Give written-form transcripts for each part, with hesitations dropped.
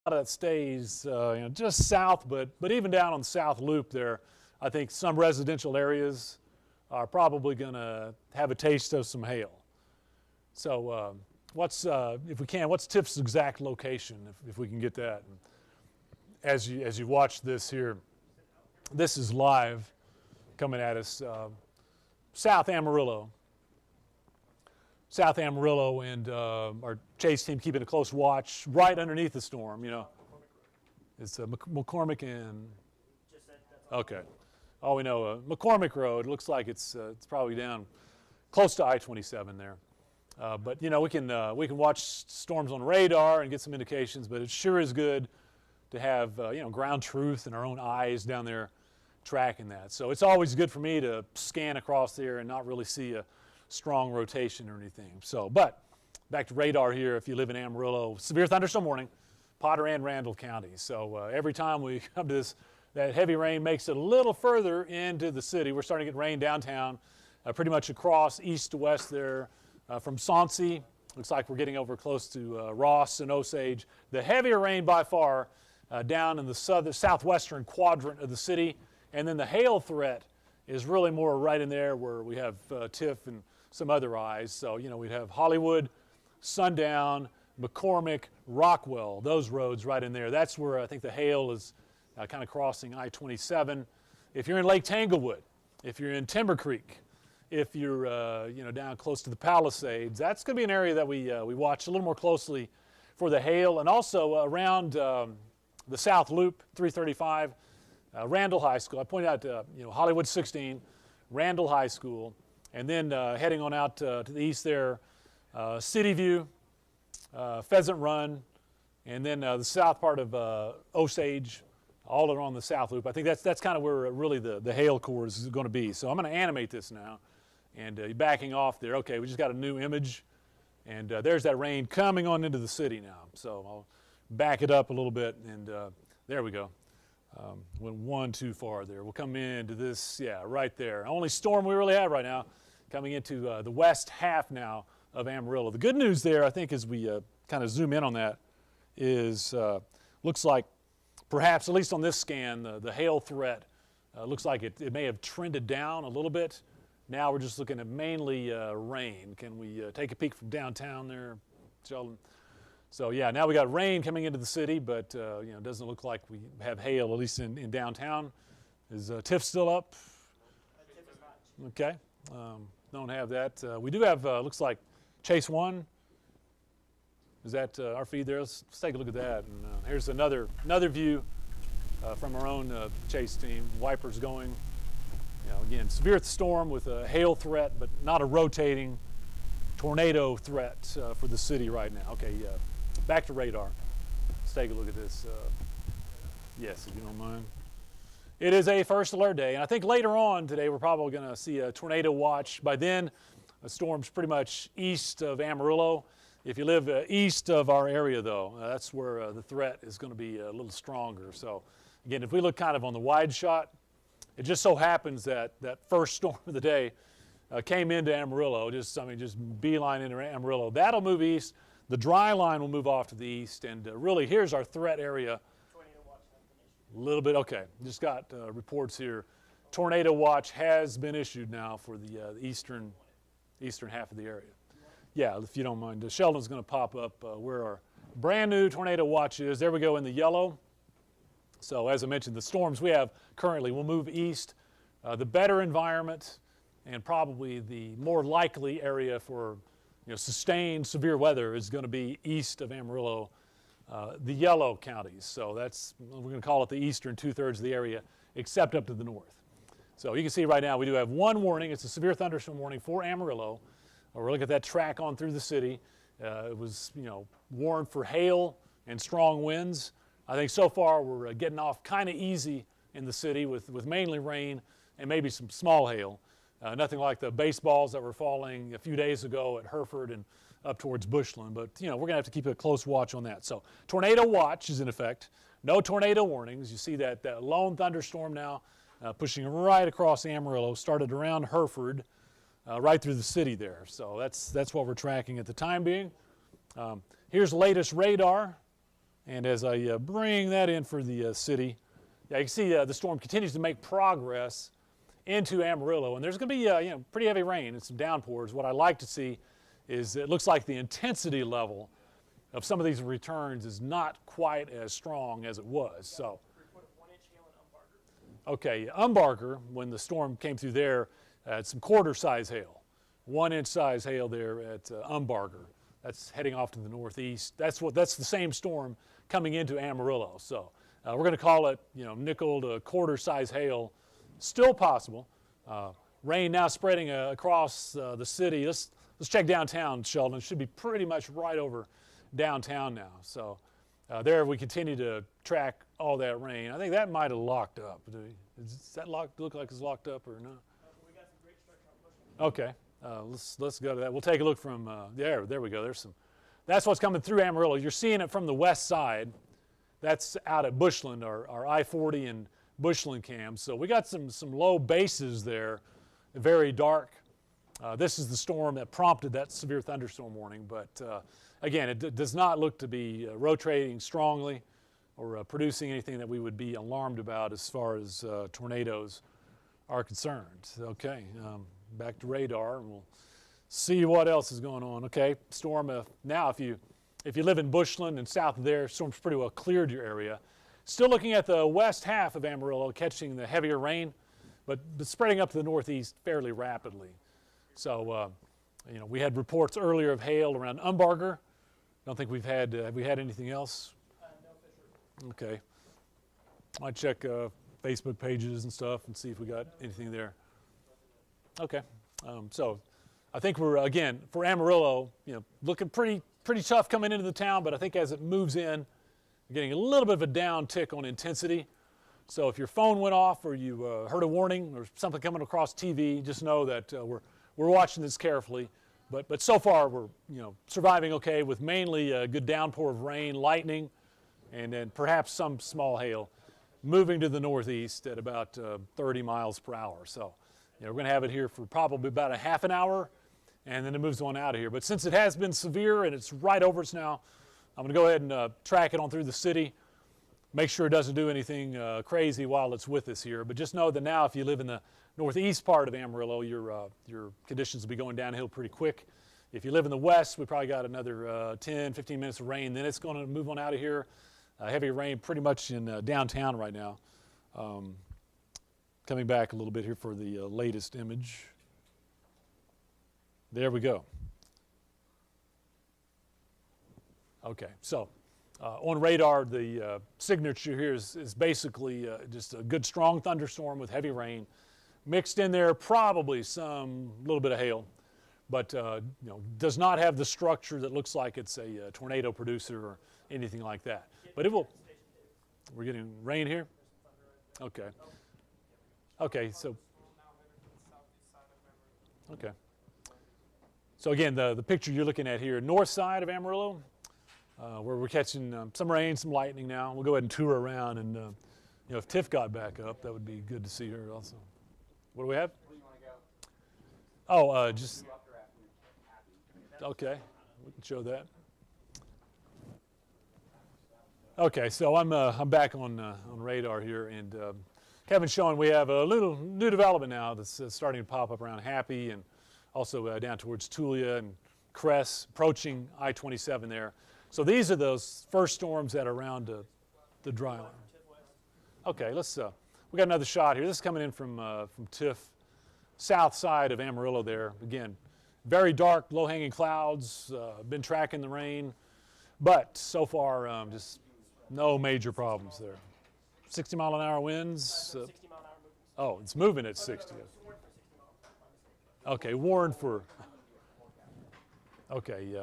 of that stays just south, but even down on the south loop there, I think some residential areas are probably going to have a taste of some hail. So if we can, what's Tiff's exact location, if we can get that? And as you watch this here, this is live coming at us, South Amarillo. South Amarillo, and our chase team keeping a close watch right underneath the storm, It's McCormick and, okay. All we know, McCormick Road, looks like it's probably down close to I-27 there. But, we can watch storms on radar and get some indications, but it sure is good to have, ground truth in our own eyes down there tracking that. So it's always good for me to scan across there and not really see a strong rotation or anything. So, but back to radar here, if you live in Amarillo, severe thunderstorm warning, Potter and Randall counties. So every time we come to this, that heavy rain makes it a little further into the city. We're starting to get rain downtown, pretty much across east to west there, from Soncy. Looks like we're getting over close to Ross and Osage. The heavier rain by far down in the southwestern quadrant of the city, and then the hail threat is really more right in there where we have Tiff and some other eyes. So, we'd have Hollywood, Sundown, McCormick, Rockwell, those roads right in there. That's where I think the hail is kind of crossing I-27. If you're in Lake Tanglewood, if you're in Timber Creek, if you're down close to the Palisades, that's going to be an area that we watch a little more closely for the hail. And also around the South Loop, 335, Randall High School. I pointed out, Hollywood 16, Randall High School. And then heading on out to the east there, City View, Pheasant Run, and then the south part of Osage, all along the South Loop. I think that's kind of where really the hail core is going to be. So I'm going to animate this now, and backing off there. Okay, we just got a new image, and there's that rain coming on into the city now. So I'll back it up a little bit, and there we go. Went one too far there. We'll come into this, right there. Only storm we really have right now, coming into the west half now of Amarillo. The good news there, I think, as we kind of zoom in on that, is looks like perhaps, at least on this scan, the hail threat looks like it may have trended down a little bit. Now we're just looking at mainly rain. Can we take a peek from downtown there, Sheldon? So now we got rain coming into the city, but it doesn't look like we have hail, at least in downtown. Is Tiff still up? Tiff is not. Okay, don't have that. We do have, looks like Chase 1. Is that our feed there? Let's take a look at that. And here's another view from our own Chase team. Wipers going. Again, severe storm with a hail threat, but not a rotating tornado threat for the city right now. Okay, back to radar. Let's take a look at this. Yes, if you don't mind. It is a first alert day, and I think later on today we're probably going to see a tornado watch. By then, the storm's pretty much east of Amarillo. If you live east of our area, though, that's where the threat is going to be a little stronger. So, again, if we look kind of on the wide shot, it just so happens that that first storm of the day came into Amarillo, just beeline into Amarillo. That'll move east. The dry line will move off to the east, and really here's our threat area. Tornado watch has been issued. A little bit, okay. Just got reports here. Tornado watch has been issued now for the eastern half of the area. Yeah, if you don't mind. Sheldon's going to pop up where our brand new tornado watch is. There we go in the yellow. So as I mentioned, the storms we have currently will move east. The better environment and probably the more likely area for sustained severe weather is going to be east of Amarillo, the yellow counties. So we're going to call it the eastern 2/3 of the area, except up to the north. So you can see right now we do have one warning. It's a severe thunderstorm warning for Amarillo. We're looking at that track on through the city. It was warned for hail and strong winds. I think so far we're getting off kind of easy in the city with mainly rain and maybe some small hail. Nothing like the baseballs that were falling a few days ago at Hereford and up towards Bushland. But, we're going to have to keep a close watch on that. So tornado watch is in effect. No tornado warnings. You see that lone thunderstorm now pushing right across Amarillo, started around Hereford, right through the city there. So that's what we're tracking at the time being. Here's the latest radar. And as I bring that in for the city, yeah, you can see the storm continues to make progress into Amarillo, and there's going to be pretty heavy rain and some downpours. What I like to see is it looks like the intensity level of some of these returns is not quite as strong as it was. So, Report 1-inch hail in Umbarger. okay, Umbarger, when the storm came through there, had some quarter-size hail, 1-inch size hail there at Umbarger. That's heading off to the northeast. That's the same storm coming into Amarillo. So we're going to call it, nickel to quarter-size hail. Still possible. Rain now spreading across the city. Let's check downtown, Sheldon. It should be pretty much right over downtown now. So there we continue to track all that rain. I think that might have locked up. Does that look like it's locked up or not? We got some great structure on Bushman. Okay. Let's go to that. We'll take a look from there. There we go. There's some. That's what's coming through Amarillo. You're seeing it from the west side. That's out at Bushland, our I-40 and Bushland cams. So we got some low bases there, very dark. This is the storm that prompted that severe thunderstorm warning. But again, it does not look to be rotating strongly or producing anything that we would be alarmed about as far as tornadoes are concerned. Okay, back to radar, and we'll see what else is going on. Okay, storm now if you live in Bushland and south of there, storm's pretty well cleared your area. Still looking at the west half of Amarillo, catching the heavier rain, but spreading up to the northeast fairly rapidly. So, we had reports earlier of hail around Umbarger. Don't think we've had. Have we had anything else? No fish report. Okay. Might check Facebook pages and stuff and see if we got anything there. Okay. So, I think we're again for Amarillo. Looking pretty tough coming into the town, but I think as it moves in, you're getting a little bit of a down tick on intensity. So if your phone went off or you heard a warning or something coming across TV, just know that we're watching this carefully. But so far we're surviving okay with mainly a good downpour of rain, lightning, and then perhaps some small hail, moving to the northeast at about 30 miles per hour. So we're going to have it here for probably about a half an hour, and then it moves on out of here. But since it has been severe and it's right over us now, I'm going to go ahead and track it on through the city. Make sure it doesn't do anything crazy while it's with us here. But just know that now if you live in the northeast part of Amarillo, your conditions will be going downhill pretty quick. If you live in the west, we probably got another 10, 15 minutes of rain. Then it's going to move on out of here. Heavy rain pretty much in downtown right now. Coming back a little bit here for the latest image. There we go. Okay, so on radar, the signature here is basically just a good strong thunderstorm with heavy rain. Mixed in there probably some little bit of hail, but does not have the structure that looks like it's a tornado producer or anything like that. But it will. We're getting rain here? Okay. Okay, so. Okay. So again, the picture you're looking at here, north side of Amarillo, where we're catching some rain, some lightning now. We'll go ahead and tour around, and if Tiff got back up, that would be good to see her also. What do we have? Where do you want to go? Oh, just okay. We can show that. Okay, so I'm back on radar here, and Kevin's showing we have a little new development now that's starting to pop up around Happy, and also down towards Tulia and Cress, approaching I-27 there. So these are those first storms that are around the dry line. Okay, let's. We got another shot here. This is coming in from Tiff, south side of Amarillo there. Again, very dark, low-hanging clouds. Been tracking the rain, but so far just no major problems there. 60-mile-an-hour winds. 60 mile an hour movements. Oh, it's moving at 60. Warned for 60 miles. My mistake. Okay, warned for. Okay,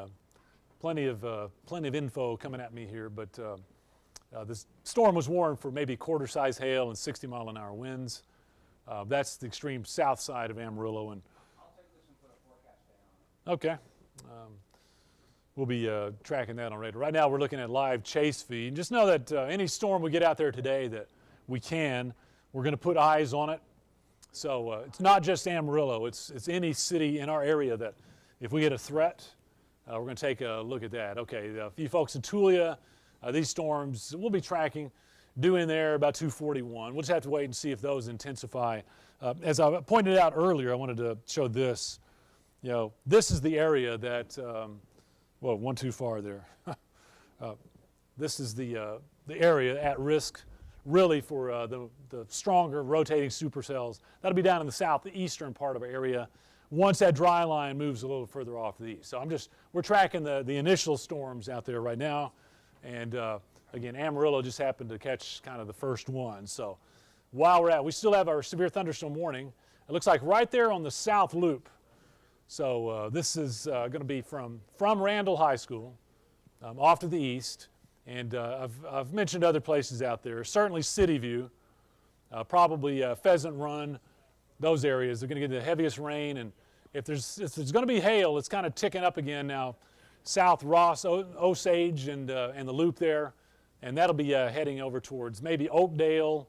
plenty of info coming at me here, but this storm was warned for maybe quarter-size hail and 60-mile-an-hour winds. That's the extreme south side of Amarillo, and I'll take this and put a forecast day on it. okay, we'll be tracking that on radar. Right now, we're looking at live chase feed. And just know that any storm we get out there today that we're going to put eyes on it. So it's not just Amarillo; it's any city in our area that if we get a threat, we're going to take a look at that. Okay, a few folks in Tulia, These storms we'll be tracking due in there about 241. We'll just have to wait and see if those intensify. As I pointed out earlier, I wanted to show this. You know, this is the area that, well, one too far there. This is the area at risk really for the stronger rotating supercells. That'll be down in the southeastern part of our area once that dry line moves a little further off to the east. So we're tracking the initial storms out there right now. And again, Amarillo just happened to catch kind of the first one. So while we're at, we still have our severe thunderstorm warning. It looks like right there on the south loop. So this is going to be from Randall High School off to the east. And I've mentioned other places out there, certainly City View, probably Pheasant Run, those areas are going to get the heaviest rain. And if there's going to be hail, it's kind of ticking up again now. South Ross, Osage, and the loop there. And that'll be heading over towards maybe Oakdale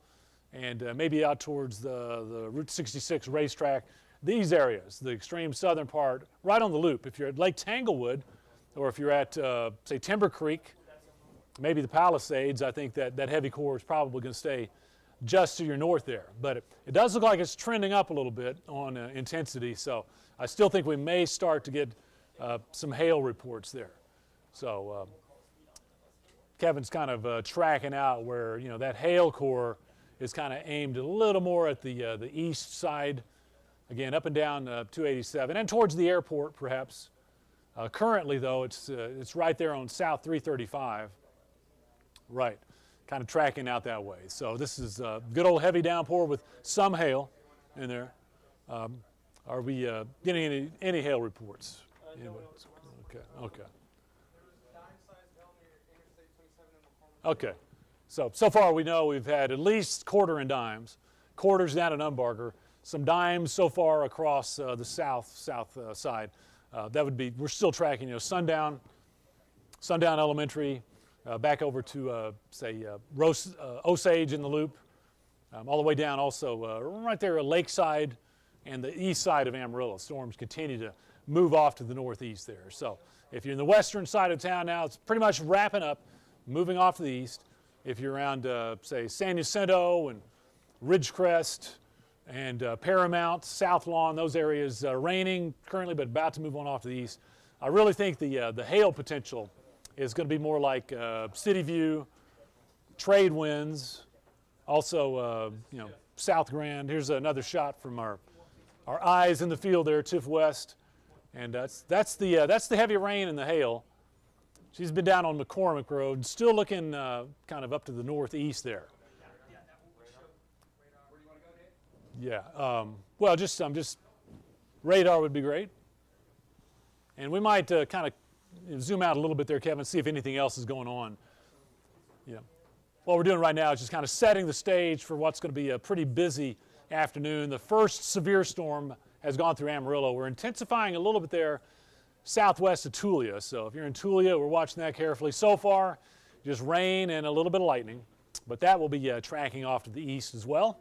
and maybe out towards the Route 66 racetrack. These areas, the extreme southern part, right on the loop. If you're at Lake Tanglewood or if you're at, say, Timber Creek, maybe the Palisades, I think that heavy core is probably going to stay just to your north there. But it does look like it's trending up a little bit on intensity, so I still think we may start to get some hail reports there. So Kevin's kind of tracking out where, you know, that hail core is kind of aimed a little more at the east side, again, up and down 287, and towards the airport, perhaps. Currently, though, it's right there on South 335. Right, kind of tracking out that way. So this is a good old heavy downpour with some hail in there. Are we getting any hail reports? No. Okay. Okay. So far we know we've had at least quarter and dimes, quarters down at Umbarger, some dimes so far across the south side. That would be, we're still tracking, you know, Sundown Elementary, back over to, say, Osage in the loop, all the way down also right there at Lakeside and the east side of Amarillo. Storms continue to move off to the northeast there. So if you're in the western side of town now, it's pretty much wrapping up, moving off to the east. If you're around, say, San Jacinto and Ridgecrest and Paramount, South Lawn, those areas raining currently, but about to move on off to the east. I really think the hail potential is going to be more like City View, trade winds, also you know, South Grand. Here's another shot from our eyes in the field there, Tiff West, and that's the heavy rain and the hail. She's been down on McCormick Road, still looking kind of up to the northeast there. Yeah. Well, just radar would be great, and we might kind of zoom out a little bit there, Kevin, see if anything else is going on. Yeah. What we're doing right now is just kind of setting the stage for what's going to be a pretty busy afternoon. The first severe storm has gone through Amarillo. We're intensifying a little bit there southwest of Tulia. So if you're in Tulia, we're watching that carefully. So far, just rain and a little bit of lightning, but that will be tracking off to the east as well.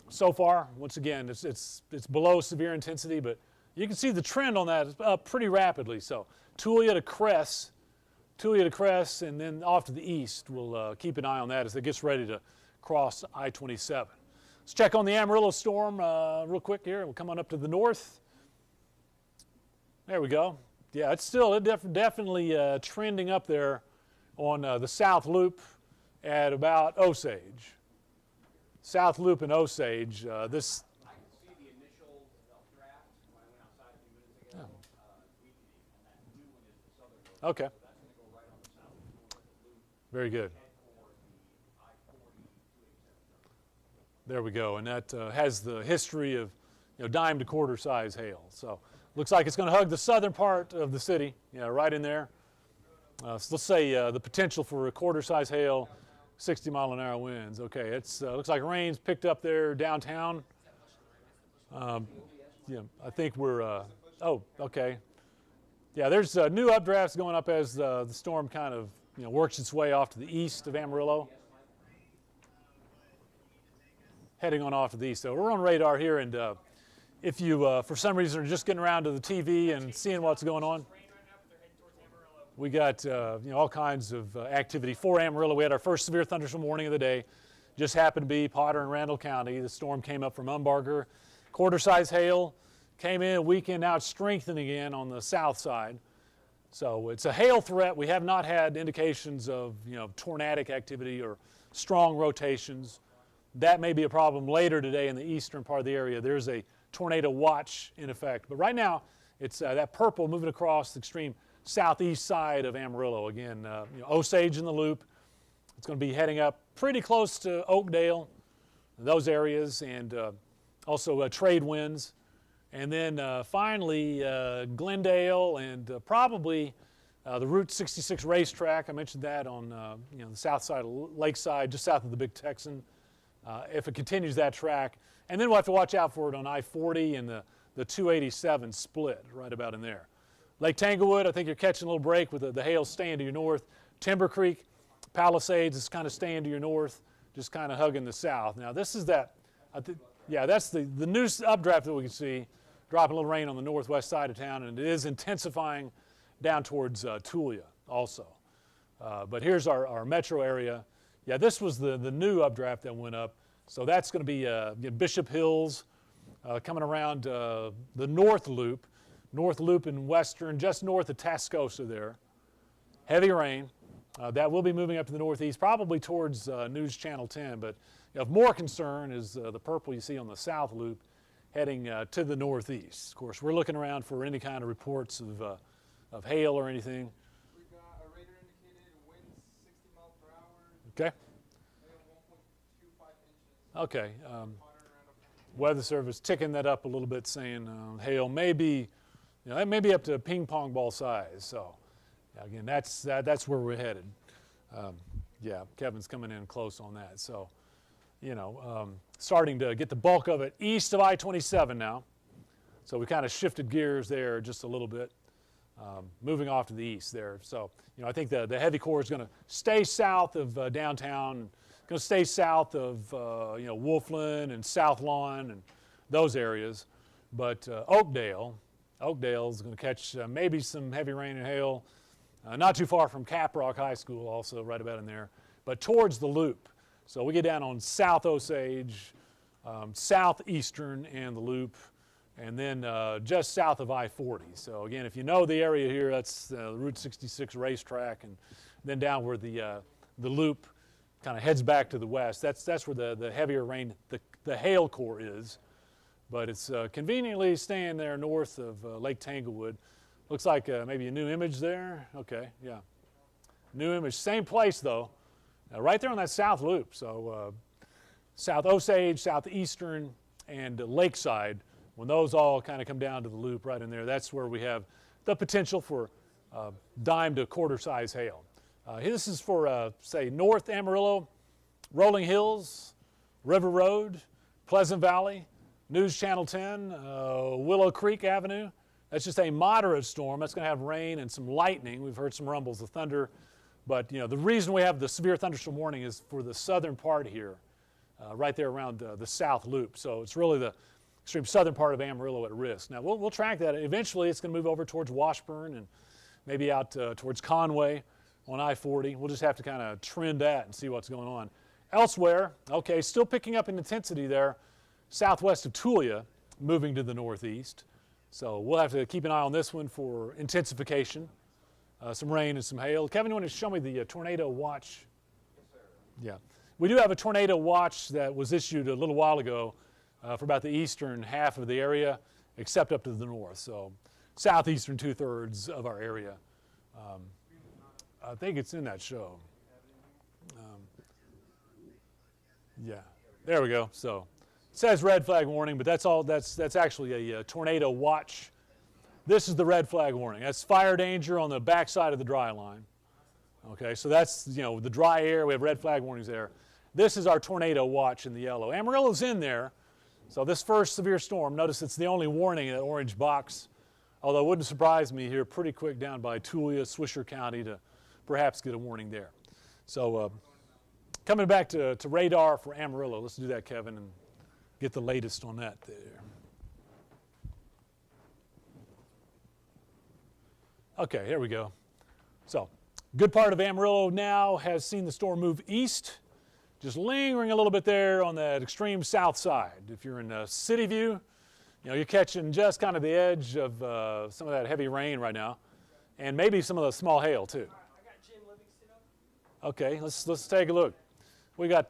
So far, once again, it's below severe intensity, but you can see the trend on that is up pretty rapidly. So Tulia to Cress, and then off to the east. We'll keep an eye on that as it gets ready to cross I-27. Let's check on the Amarillo Storm real quick here. We'll come on up to the north. There we go. Yeah, it's still definitely trending up there on the south loop at about Osage. South loop and Osage. This. I could see the initial draft when I went outside a few minutes ago, weakening, and that new one is the southern loop. Okay. So that's going to go right on the south loop. Very good. Head for the I-40 287. There we go, and that has the history of, you know, dime to quarter size hail. So looks like it's going to hug the southern part of the city, right in there. So let's say the potential for a quarter size hail, 60-mile-an-hour winds. Okay, it's looks like rain's picked up there downtown. Yeah, I think we're. Oh, okay. Yeah, there's new updrafts going up as the storm kind of works its way off to the east of Amarillo, heading on off to the east. So we're on radar here, and if you, for some reason, are just getting around to the TV and seeing what's going on. Rain right now, but they're heading towards Amarillo. We got all kinds of activity for Amarillo. We had our first severe thunderstorm warning of the day. Just happened to be Potter and Randall County. The storm came up from Umbarger. Quarter-size hail came in a weekend. Now it's strengthening again on the south side. So it's a hail threat. We have not had indications of tornadic activity or strong rotations. That may be a problem later today in the eastern part of the area. There's a tornado watch in effect. But right now, it's that purple moving across the extreme southeast side of Amarillo. Again, Osage in the loop. It's going to be heading up pretty close to Oakdale, those areas, and also trade winds. And then finally, Glendale and probably the Route 66 racetrack. I mentioned that on the south side of Lakeside, just south of the Big Texan. If it continues that track. And then we'll have to watch out for it on I-40 and the 287 split right about in there. Lake Tanglewood, I think you're catching a little break with the hail staying to your north. Timber Creek, Palisades is kind of staying to your north, just kind of hugging the south. Now this is that, that's the new updraft that we can see, dropping a little rain on the northwest side of town, and it is intensifying down towards Tulia also. But here's our metro area. Yeah, this was the new updraft that went up. So that's going to be Bishop Hills coming around the North Loop in western, just north of Tascosa there. Heavy rain. That will be moving up to the northeast, probably towards News Channel 10. But of more concern is the purple you see on the South Loop heading to the northeast. Of course, we're looking around for any kind of reports of hail or anything. We got a radar indicated winds 60 miles per hour. Okay. Hail 1.25 inches. Okay. Weather Service ticking that up a little bit, saying hail may be, that may be up to ping pong ball size. So, again, that's where we're headed. Kevin's coming in close on that. So, starting to get the bulk of it east of I-27 now. So we kind of shifted gears there just a little bit, moving off to the east there. So, I think the heavy core is going to stay south of downtown. Going to stay south of Wolfland and South Lawn and those areas, but Oakdale is going to catch maybe some heavy rain and hail, not too far from Caprock High School, also right about in there, but towards the Loop. So we get down on South Osage, southeastern and the Loop, and then just south of I-40. So again, if you know the area here, that's the Route 66 racetrack, and then down where the Loop kind of heads back to the west. That's where the heavier rain, the hail core is. But it's conveniently staying there north of Lake Tanglewood. Looks like maybe a new image there. Okay, yeah. New image, same place though. Right there on that South Loop. So South Osage, Southeastern, and Lakeside, when those all kind of come down to the Loop right in there, that's where we have the potential for dime to quarter size hail. This is for, say, North Amarillo, Rolling Hills, River Road, Pleasant Valley, News Channel 10, Willow Creek Avenue. That's just a moderate storm. That's going to have rain and some lightning. We've heard some rumbles of thunder. But, the reason we have the severe thunderstorm warning is for the southern part here, right there around the South Loop. So it's really the extreme southern part of Amarillo at risk. Now, we'll track that. Eventually, it's going to move over towards Washburn and maybe out towards Conway on I-40. We'll just have to kind of trend that and see what's going on. Elsewhere, okay, still picking up in intensity there, southwest of Tulia, moving to the northeast. So we'll have to keep an eye on this one for intensification, some rain and some hail. Kevin, you want to show me the tornado watch? Yes, sir. Yeah. We do have a tornado watch that was issued a little while ago for about the eastern half of the area, except up to the north. So southeastern 2/3 of our area. I think it's in that show. Yeah, there we go. So it says red flag warning, but that's all. That's actually a tornado watch. This is the red flag warning. That's fire danger on the backside of the dry line. Okay, so that's the dry air. We have red flag warnings there. This is our tornado watch in the yellow. Amarillo's in there. So this first severe storm, notice it's the only warning in that orange box. Although it wouldn't surprise me here pretty quick down by Tulia, Swisher County to perhaps get a warning there. So coming back to radar for Amarillo, let's do that, Kevin, and get the latest on that there. Okay, here we go. So, good part of Amarillo now has seen the storm move east, just lingering a little bit there on that extreme south side. If you're in city view, you're catching just kind of the edge of some of that heavy rain right now, and maybe some of the small hail too. I got Jim Livingston up. Okay, let's take a look. We've got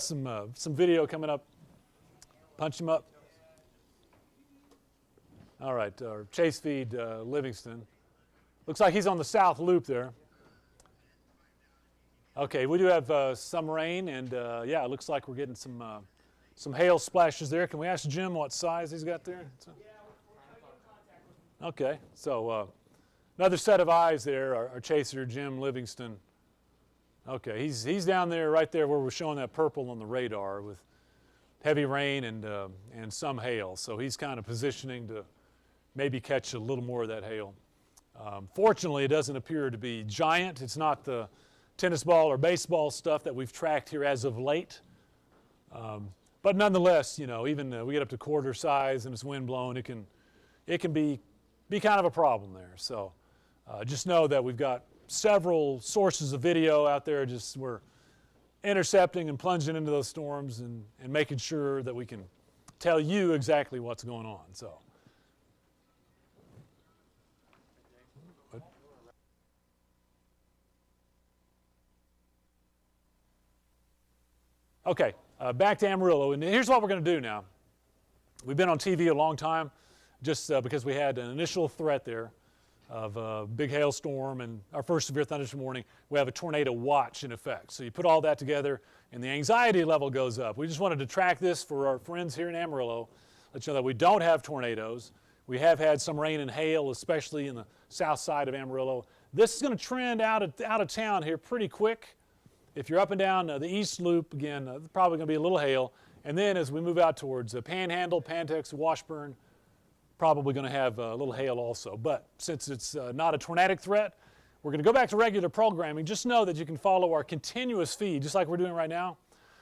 some video coming up. Punch him up. All right, our chase feed Livingston. Looks like he's on the south loop there. Okay, we do have some rain, and yeah, it looks like we're getting some hail splashes there. Can we ask Jim what size he's got there? Okay, so another set of eyes there, our chaser, Jim Livingston. Okay, he's down there, right there where we're showing that purple on the radar with heavy rain and some hail. So he's kind of positioning to maybe catch a little more of that hail. Fortunately, it doesn't appear to be giant. It's not the tennis ball or baseball stuff that we've tracked here as of late. But nonetheless, even we get up to quarter size and it's wind blown, it can be kind of a problem there. So just know that we've got several sources of video out there. We're intercepting and plunging into those storms and making sure that we can tell you exactly what's going on. So. Okay, back to Amarillo, and here's what we're going to do now. We've been on TV a long time just because we had an initial threat there of a big hailstorm and our first severe thunderstorm warning. We have a tornado watch in effect. So you put all that together and the anxiety level goes up. We just wanted to track this for our friends here in Amarillo, let you know that we don't have tornadoes. We have had some rain and hail, especially in the south side of Amarillo. This is going to trend out of town here pretty quick. If you're up and down the east loop, again, probably going to be a little hail. And then as we move out towards Panhandle, Pantex, Washburn, probably going to have a little hail also. But since it's not a tornadic threat, we're going to go back to regular programming. Just know that you can follow our continuous feed, just like we're doing right now.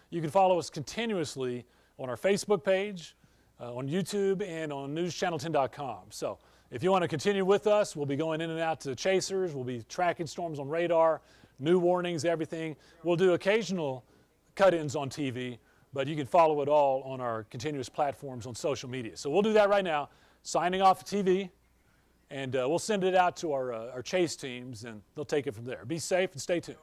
You can follow us continuously on our Facebook page, on YouTube, and on NewsChannel10.com. So if you want to continue with us, we'll be going in and out to chasers. We'll be tracking storms on radar, new warnings, everything. We'll do occasional cut-ins on TV, but you can follow it all on our continuous platforms on social media. So we'll do that right now, signing off TV, and we'll send it out to our chase teams, and they'll take it from there. Be safe and stay tuned.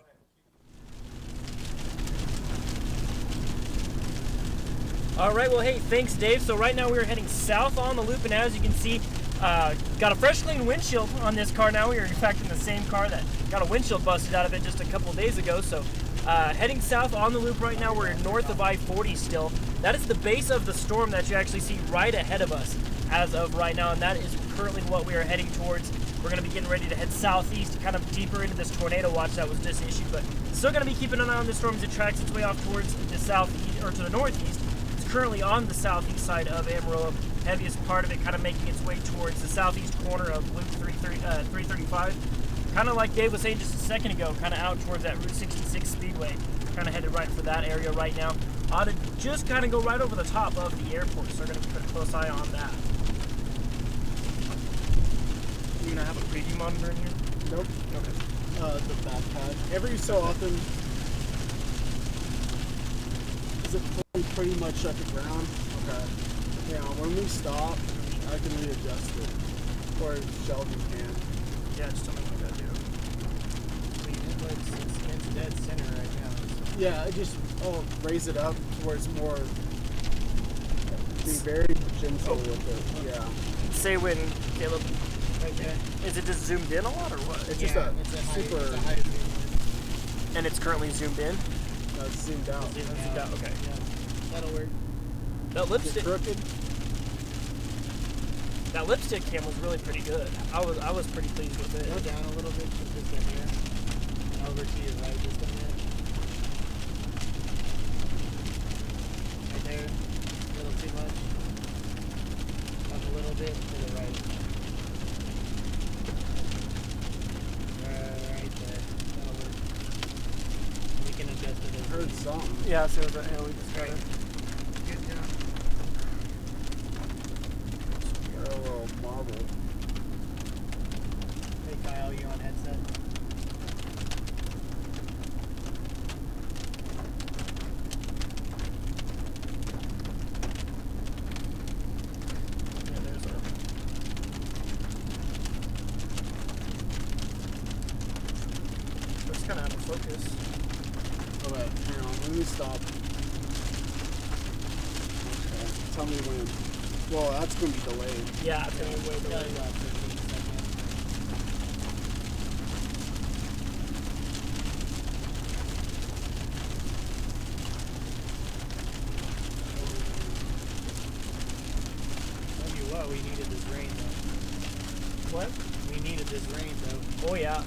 All right, well, hey, thanks, Dave. So right now we're heading south on the loop, and as you can see, got a fresh clean windshield on this car now. We are in fact in the same car that got a windshield busted out of it just a couple days ago. So heading south on the loop right now, we're north of I-40 still. That is the base of the storm that you actually see right ahead of us as of right now, and that is currently what we are heading towards. We're going to be getting ready to head southeast, kind of deeper into this tornado watch that was just issued, but still going to be keeping an eye on the storm as it tracks its way off towards the southeast, or to the northeast. It's currently on the southeast side of Amarillo. Heaviest part of it kind of making its way towards the southeast corner of Loop 335. Kind of like Dave was saying just a second ago, kind of out towards that Route 66 Speedway. Kind of headed right for that area right now. Ought to just kind of go right over the top of the airport, so we're going to put a close eye on that. You're going to have a preview monitor in here? Nope. Okay. The backpack. Every so often, is it pulling pretty much at the ground? Okay. Yeah, when we stop, I can readjust it. Or Sheldon can. Yeah, just tell me what I gotta do. It's dead center right now. So. Yeah, I'll raise it up towards more. Be very gentle with it. Yeah. Say when, Caleb. Right there. Is it just zoomed in a lot or what? It's just a super. It's a high zoom And it's currently zoomed in? zoomed out. Zoomed out, okay. in. Yeah, that'll work. That Is it lipstick, crooked? that lipstick cam was really pretty good. I was pretty pleased with it. Go down a little bit, just in here. Over to your right, just in there. Right there. A little too much. Up a little bit to the right. Right there. That'll work. We can adjust it as Heard something. Yeah, so we just got it. Good job. Parallel marble. Make Kyle, you on headset? Yeah, there's a. That's kind of out of focus. Okay, hang on. Let me stop. Okay, tell me when. Well, that's gonna be delayed. Yeah, it's gonna be way Probably delayed. about 15 seconds. Tell you what, we needed this rain though. What? We needed this rain though. Oh yeah.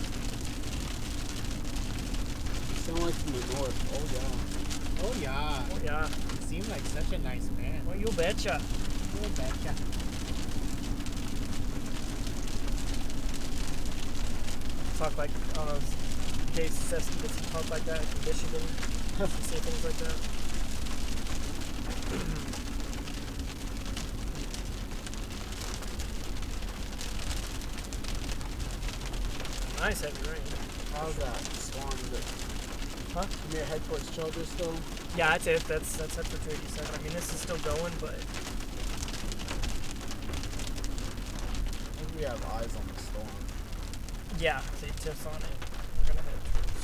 You sound like from the north. Oh yeah. Oh yeah. Oh yeah. You seem like such a nice man. Well, you betcha. You betcha. Talk like, I don't know, Dave says he gets to talk like that from Michigan. Say things like that. Nice heavy rain. How's that storm? Is it? Huh? You may head towards Childress still? Yeah, that's it. That's set for 287. I mean, this is still going, but I think we have eyes on the storm. yeah, they tips on it. We're gonna head towards.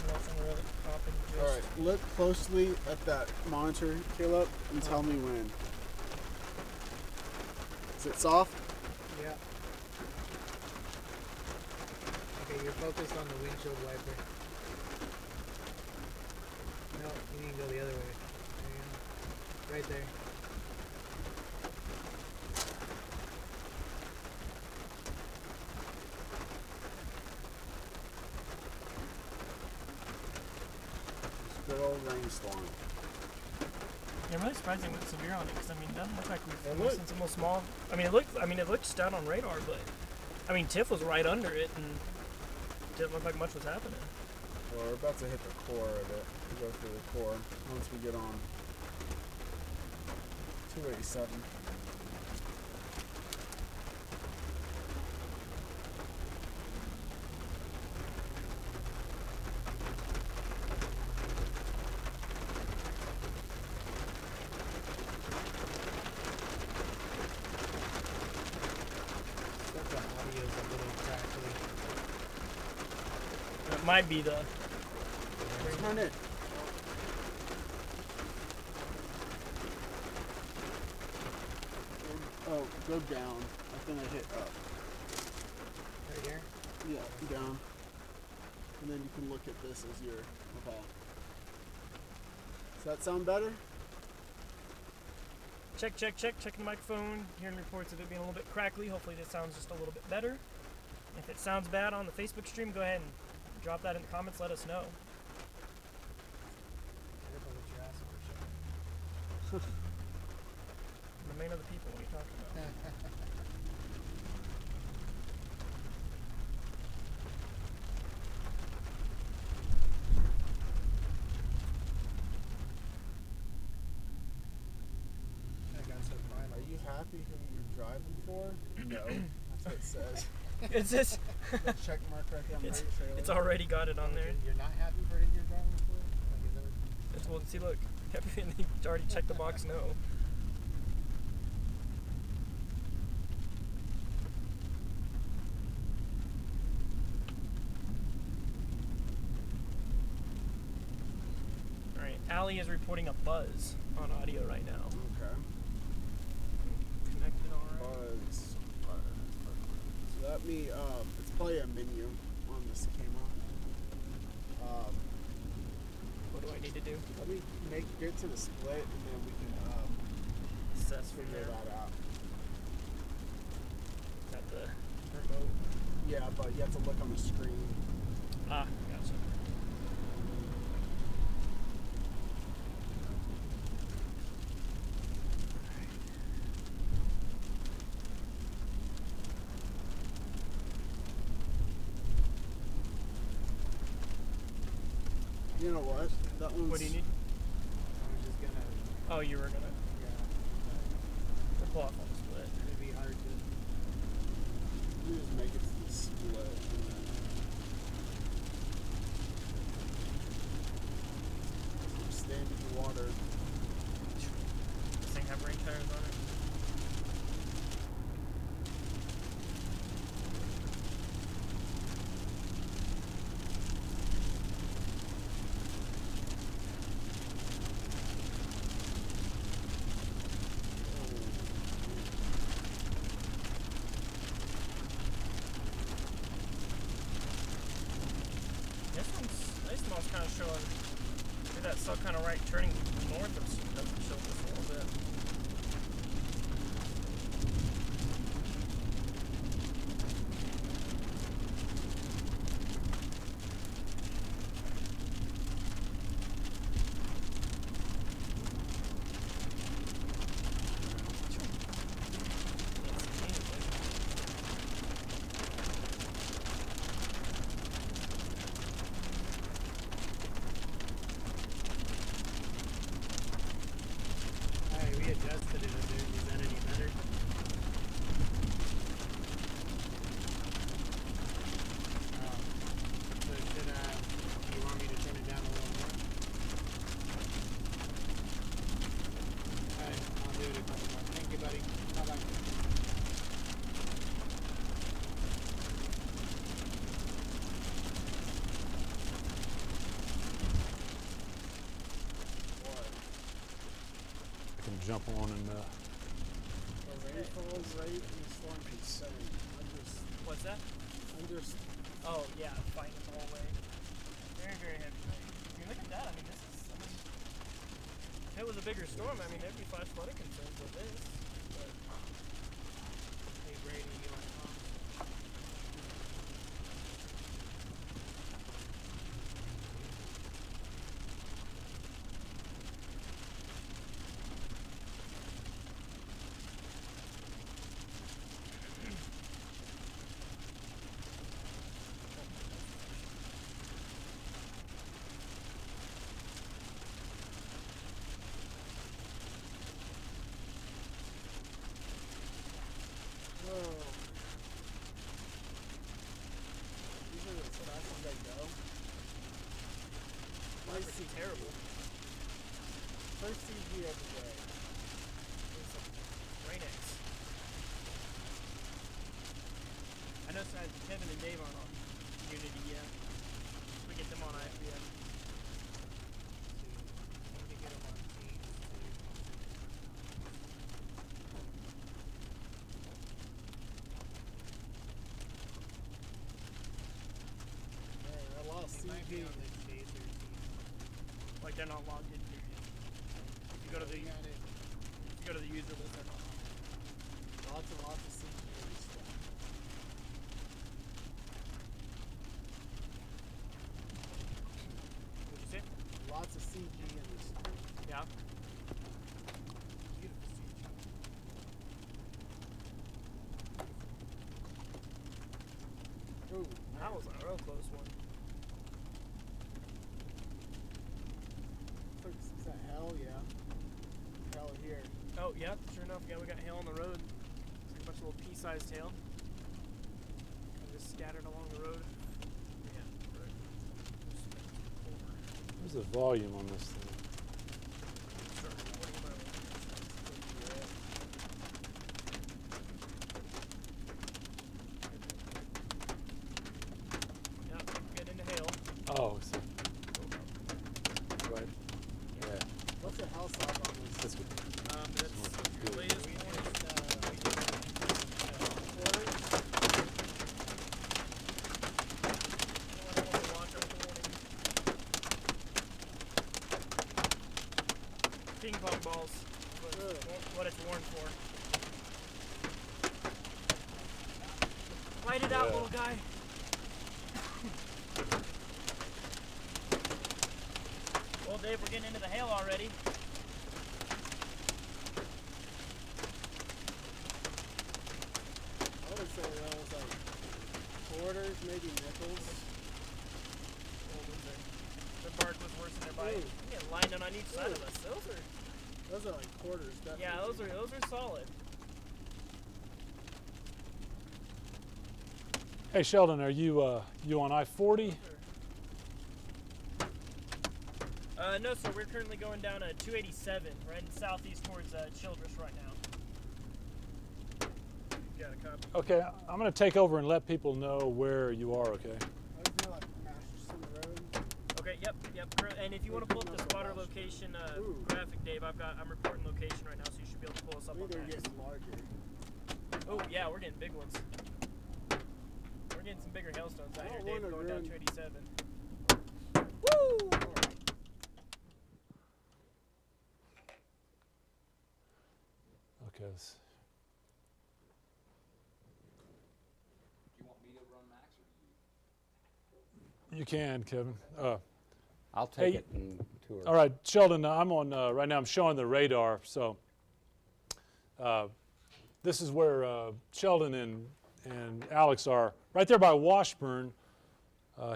Nothing really popping. Just Alright, look closely at that monitor, Caleb, and tell me when. Is it soft? Yeah. Okay, you're focused on the windshield wiper. No, you need to go the other way. There you go. Right there. It's a good old rainstorm. Yeah, I'm really surprised they went severe on it because I mean, it doesn't look like It we've seen some small. I mean, it looked just out on radar, but I mean, Tiff was right under it and didn't look like much was happening. Well, we're about to hit the core of it. We go through the core once we get on 287. Except the audio is a little crackly. It might be the. Turn it. Oh, go down. I think I hit up. Right here? Yeah, down. And then you can look at this as your. Okay. Does that sound better? Check, checking the microphone. Hearing reports of it being a little bit crackly. Hopefully this sounds just a little bit better. If it sounds bad on the Facebook stream, go ahead and drop that in the comments. Let us know. Careful what you're asking for, Sean. The main of the people. What are you talking about? I got so fine. Are you happy who you're driving for? No. That's what it says. It's just. That check mark right there on the It's, right trailer. it's already got it on there. You're not happy for who you're driving for? Like, is that It's, well, see, look. He already checked the box no. Alright, Allie is reporting a buzz on audio right now. Okay. Connected alright. Buzz. So that it's probably a menu on this camera. What do I need to do? Let me get to the split and then we can Assess from figure there. that out. At the remote. Yeah, but you have to look on the screen. Ah, gotcha. You know what? That one's. What do you need? I was just gonna, Oh, you were gonna yeah. pull off on the split. It'd be hard to. me just make it to the split. And then, I'm standing in the water. This thing have rain tires on it. This one's kind of showing. Look at that, still kind of right, turning north of Childress a little bit. Alright, we adjusted it a bit. Is that any better? So should you want me to turn it down a little more? Alright, I'll do it a couple more. Thank you, buddy. Bye-bye. I can jump on and The rainfall rate in the storm is insane. What's that? I'm just Oh, yeah, fighting the whole way. Very, very heavy rain. I mean, look at that. I mean, this is. I mean, if it was a bigger storm, I mean, there'd be flash flooding concerns with this. But Hey, Brady, you want to come? whoa. These are as fast as they go. that's pretty terrible. First CG of the day. There's some rain X. I know Kevin and Dave aren't on Unity yet. We get them on IFBM. Need to get them on Teams, too. Man, I lost They might be CG. on the Chaser team. Like they're not logged into it yet. If you go to the We got it. if you go to the user list, they're not on it. Lots and lots of CG in this stuff. What'd you say? Lots of CG in this stuff. Yeah. Beautiful CG. Ooh, That was a real close one. is that hell? Yeah. Hell here. Oh, yeah, sure enough. Yeah, we got hail on the road. It's like a bunch of little pea-sized hail. Kind of just scattered along the road. Yeah, right. where's the volume on this thing? Start recording my Yeah, get into hail. Oh, so, right. Yeah, What's the hell sock on this? that's good. That's Good. the latest We warning. just, Ping pong balls. What it's worn for. Light it out, Yeah. little guy. Well, Dave, we're getting into the hail already. I would say that was like quarters, maybe nickels. The bark was worse than their bite. Ooh. Yeah, lined on each side of Ooh. us. Those are like quarters, definitely. Yeah, those are solid. Hey Sheldon, are you on I-40? No, sir. We're currently going down 287, right southeast towards Childress right now. Got a copy. Okay, I'm going to take over and let people know where you are. Okay. I was near like Masterson Road. Okay. Yep. And if you want to pull up the spotter location graphic, Dave, I'm reporting location right now, so you should be able to pull us up I on think they're that. getting larger. Oh yeah, we're getting big ones. We're getting some bigger hailstones out here, Dave, going down 287. Woo! Okay. Do you want me to run max or You can, Kevin. I'll take Hey, it and tour. All right, Sheldon, I'm on, right now I'm showing the radar. So this is where Sheldon and Alex are, right there by Washburn,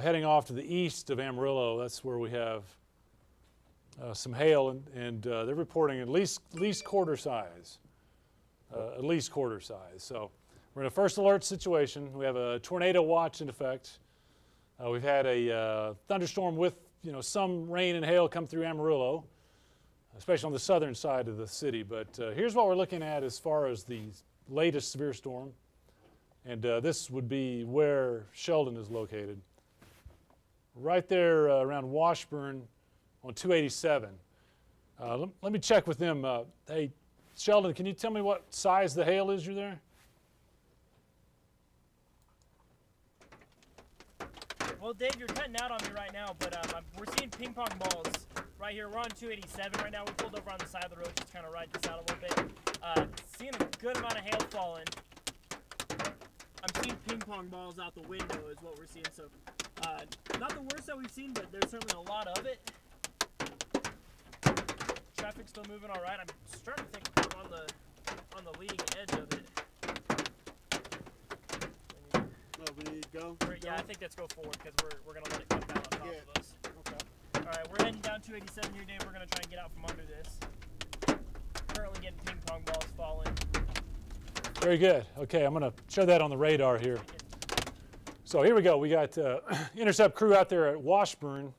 heading off to the east of Amarillo. That's where we have some hail, and they're reporting at least quarter size. At least quarter size. So we're in a first alert situation. We have a tornado watch in effect. We've had a thunderstorm with some rain and hail come through Amarillo, especially on the southern side of the city. But here's what we're looking at as far as the latest severe storm. And this would be where Sheldon is located. Right there around Washburn on 287. Let me check with them. Hey, Sheldon, can you tell me what size the hail is you're there? Well, Dave, you're cutting out on me right now, but we're seeing ping pong balls right here. We're on 287 right now. We pulled over on the side of the road just kind of ride this out a little bit. Seeing a good amount of hail falling. I'm seeing ping pong balls out the window is what we're seeing. So not the worst that we've seen, but there's certainly a lot of it. Traffic's still moving all right. I'm starting to think we're on the leading edge of it. No, we need to go. Yeah, I think let's go forward because we're going to let it come down on top of us. Okay. All right, we're heading down 287 here, Dave. We're going to try and get out from under this. Currently getting ping pong balls falling. Very good. Okay, I'm going to show that on the radar here. So here we go. We got intercept crew out there at Washburn.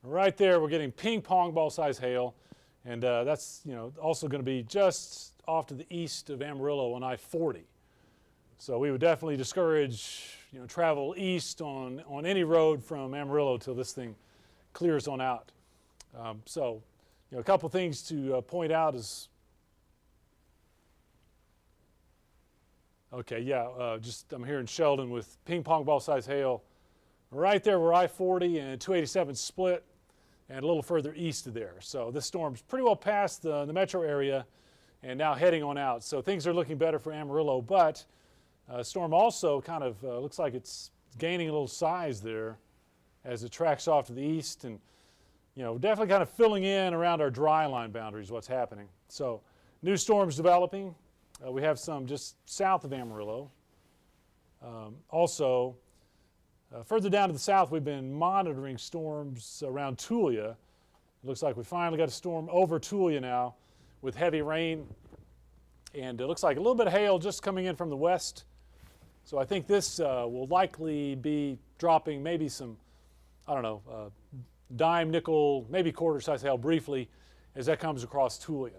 Right there, we're getting ping pong ball size hail, and that's also going to be just off to the east of Amarillo on I-40. So we would definitely discourage travel east on any road from Amarillo till this thing clears on out. So a couple things to point out is. Okay, yeah, just I'm here in Sheldon with ping pong ball size hail right there where I-40 and 287 split and a little further east of there. So this storm's pretty well past the metro area and now heading on out. So things are looking better for Amarillo, but storm also kind of looks like it's gaining a little size there as it tracks off to the east and definitely kind of filling in around our dry line boundaries what's happening. So new storms developing. We have some just south of Amarillo. Also, further down to the south, we've been monitoring storms around Tulia. It looks like we finally got a storm over Tulia now with heavy rain. And it looks like a little bit of hail just coming in from the west. So I think this will likely be dropping maybe some, dime, nickel, maybe quarter-size hail briefly as that comes across Tulia.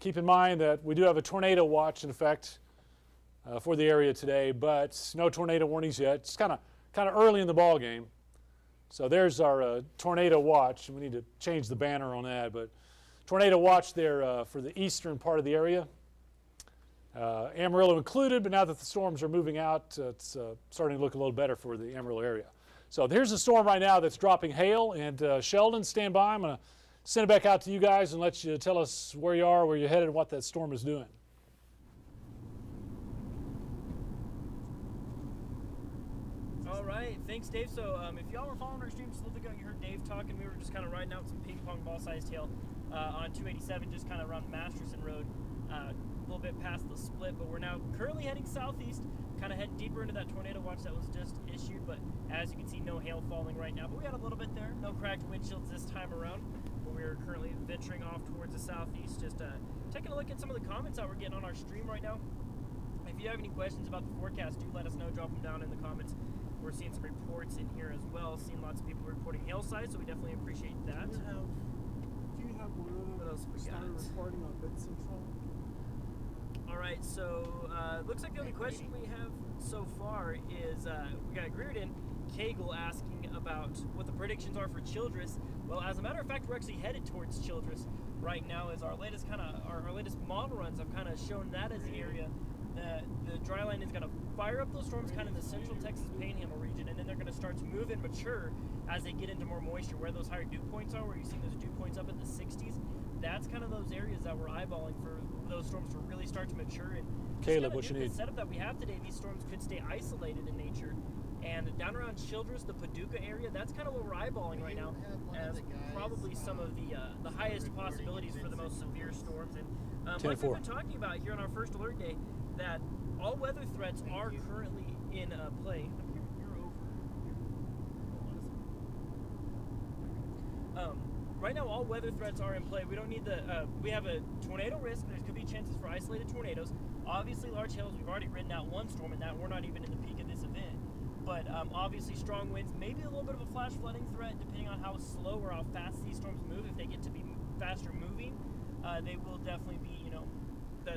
Keep in mind that we do have a tornado watch in effect for the area today, but no tornado warnings yet. It's kind of early in the ball game. So there's our tornado watch. We need to change the banner on that, but tornado watch there for the eastern part of the area. Amarillo included, but now that the storms are moving out, it's starting to look a little better for the Amarillo area. So there's a storm right now that's dropping hail, and Sheldon, stand by. I'm going to send it back out to you guys and let you tell us where you are, where you're headed, and what that storm is doing. All right, thanks, Dave. So if y'all were following our stream just a little bit ago, you heard Dave talking. We were just kind of riding out some ping pong ball sized hail on 287, just kind of around Masterson Road, a little bit past the split. But we're now currently heading southeast, kind of heading deeper into that tornado watch that was just issued. But as you can see, no hail falling right now. But we got a little bit there. No cracked windshields this time around. But we're currently venturing off towards the southeast, just taking a look at some of the comments that we're getting on our stream right now. If if you have any questions about the forecast, do let us know. Drop them down in the comments. We're seeing some reports in here as well. Seeing lots of people reporting hail size, so we definitely appreciate that. Do you have one of them What else we started got? recording on Bit Central? All right, so looks like the only question we have so far is we got Reardon Cagle asking about what the predictions are for Childress. Well, as a matter of fact, we're actually headed towards Childress right now. As our latest our latest model runs have kind of shown that as the area that the dry line is going to fire up those storms kind of in the central Texas Panhandle region, and then they're going to start to move and mature as they get into more moisture. Where those higher dew points are, where you're seeing those dew points up in the 60s, that's kind of those areas that we're eyeballing for those storms to really start to mature. And Caleb, what you the need? setup that we have today, these storms could stay isolated in nature. And down around Childress, the Paducah area, that's kind of what we're eyeballing right now as probably some of the highest possibilities for the most severe storms. And like we've been talking about here on our first alert day, that all weather threats are currently in play. You're over here. Hold on a second. Right now, all weather threats are in play. We don't need we have a tornado risk. There could be chances for isolated tornadoes. Obviously, large hails. We've already ridden out one storm, and that we're not even in the peak of this event. But obviously, strong winds, maybe a little bit of a flash flooding threat, depending on how slow or how fast these storms move. If they get to be faster moving, they will definitely be,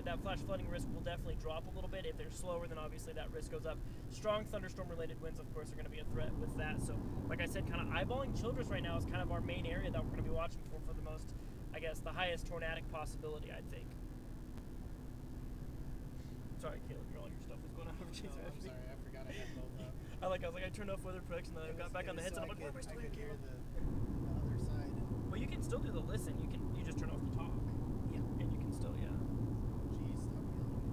that flash flooding risk will definitely drop a little bit. If they're slower, then obviously that risk goes up. Strong thunderstorm-related winds, of course, are going to be a threat with that. So, like I said, kind of eyeballing Childress right now is kind of our main area that we're going to be watching for the most, I guess, the highest tornadic possibility, I think. Sorry, Caleb, you're all your stuff was going on over No, Chase. I'm sorry, I forgot I had both up. I was like, I turned off weather prediction, then I got back on the headset. I'm like, why am I still I could hear here? the other side. Well, you can still do the listen. You just turn off the talk. Yeah. And you can still, yeah. Jeez, stop yelling.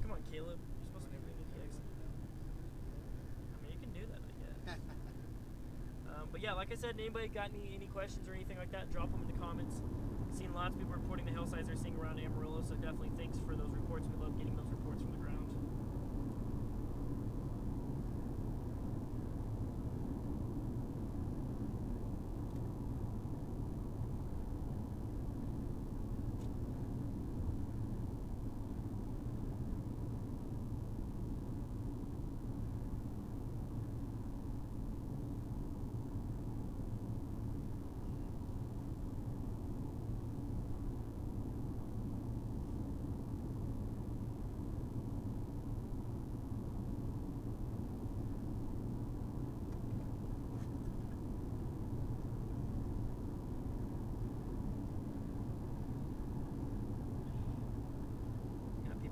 Come on, Caleb. You're supposed to be reading the exit. I mean, you can do that, I guess. But yeah, like I said, anybody got any questions or anything like that, drop them in the comments. Seen lots of people reporting the hail size they're seeing around Amarillo, so definitely thanks for those reports. We love getting those reports from the ground.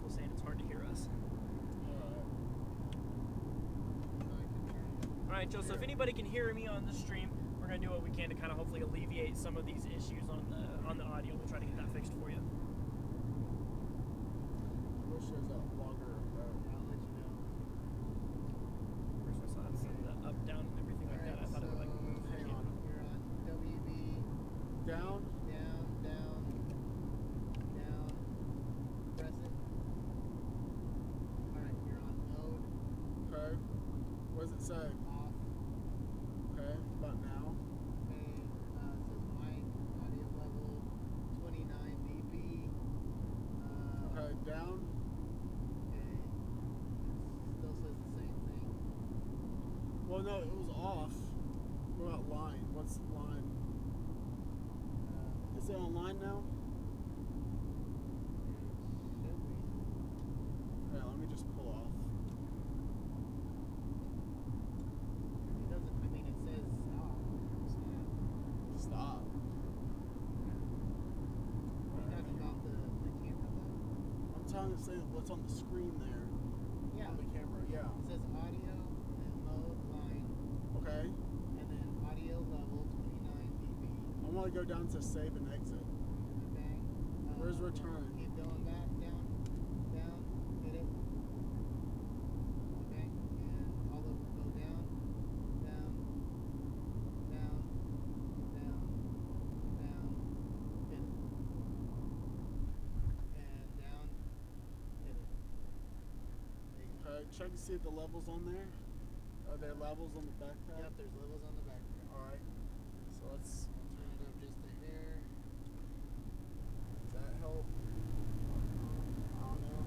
Saying it's hard to hear us. Alright, Joe, so if anybody can hear me on the stream, we're going to do what we can to kind of hopefully alleviate some of these issues on the audio. We'll try to get that fixed for you. What shows that logger? I'll let you know. First I saw the up, down, and everything like that. I thought it would like move. Hang on. You're on WB. Down? Down. Press it. Alright, you're on mode. Okay. What does it say? Off. Okay. About now? Okay, it says mic, audio level, 29 dB. Okay. Down? Okay. It still says the same thing. Well, no, it was off. What about line? What's line? Is it online now? It should be. Okay, let me just pull off. It doesn't, I mean, it says stop. Stop. You're talking about the camera though? I'm trying to say what's on the screen there. Yeah. On the camera, yeah. It says audio and mode line, Okay. and then audio level 29 dB. I want to go down to save and exit. Okay. Where's return? Keep going back, down, hit it. Okay, and all of go down, hit it. And down, hit it. There you go. Okay, check to see if the level's on there. Are there levels on the backpack? Yep, there's levels on the back there. Alright. So let's Turn it up just a hair. does that help? I don't know.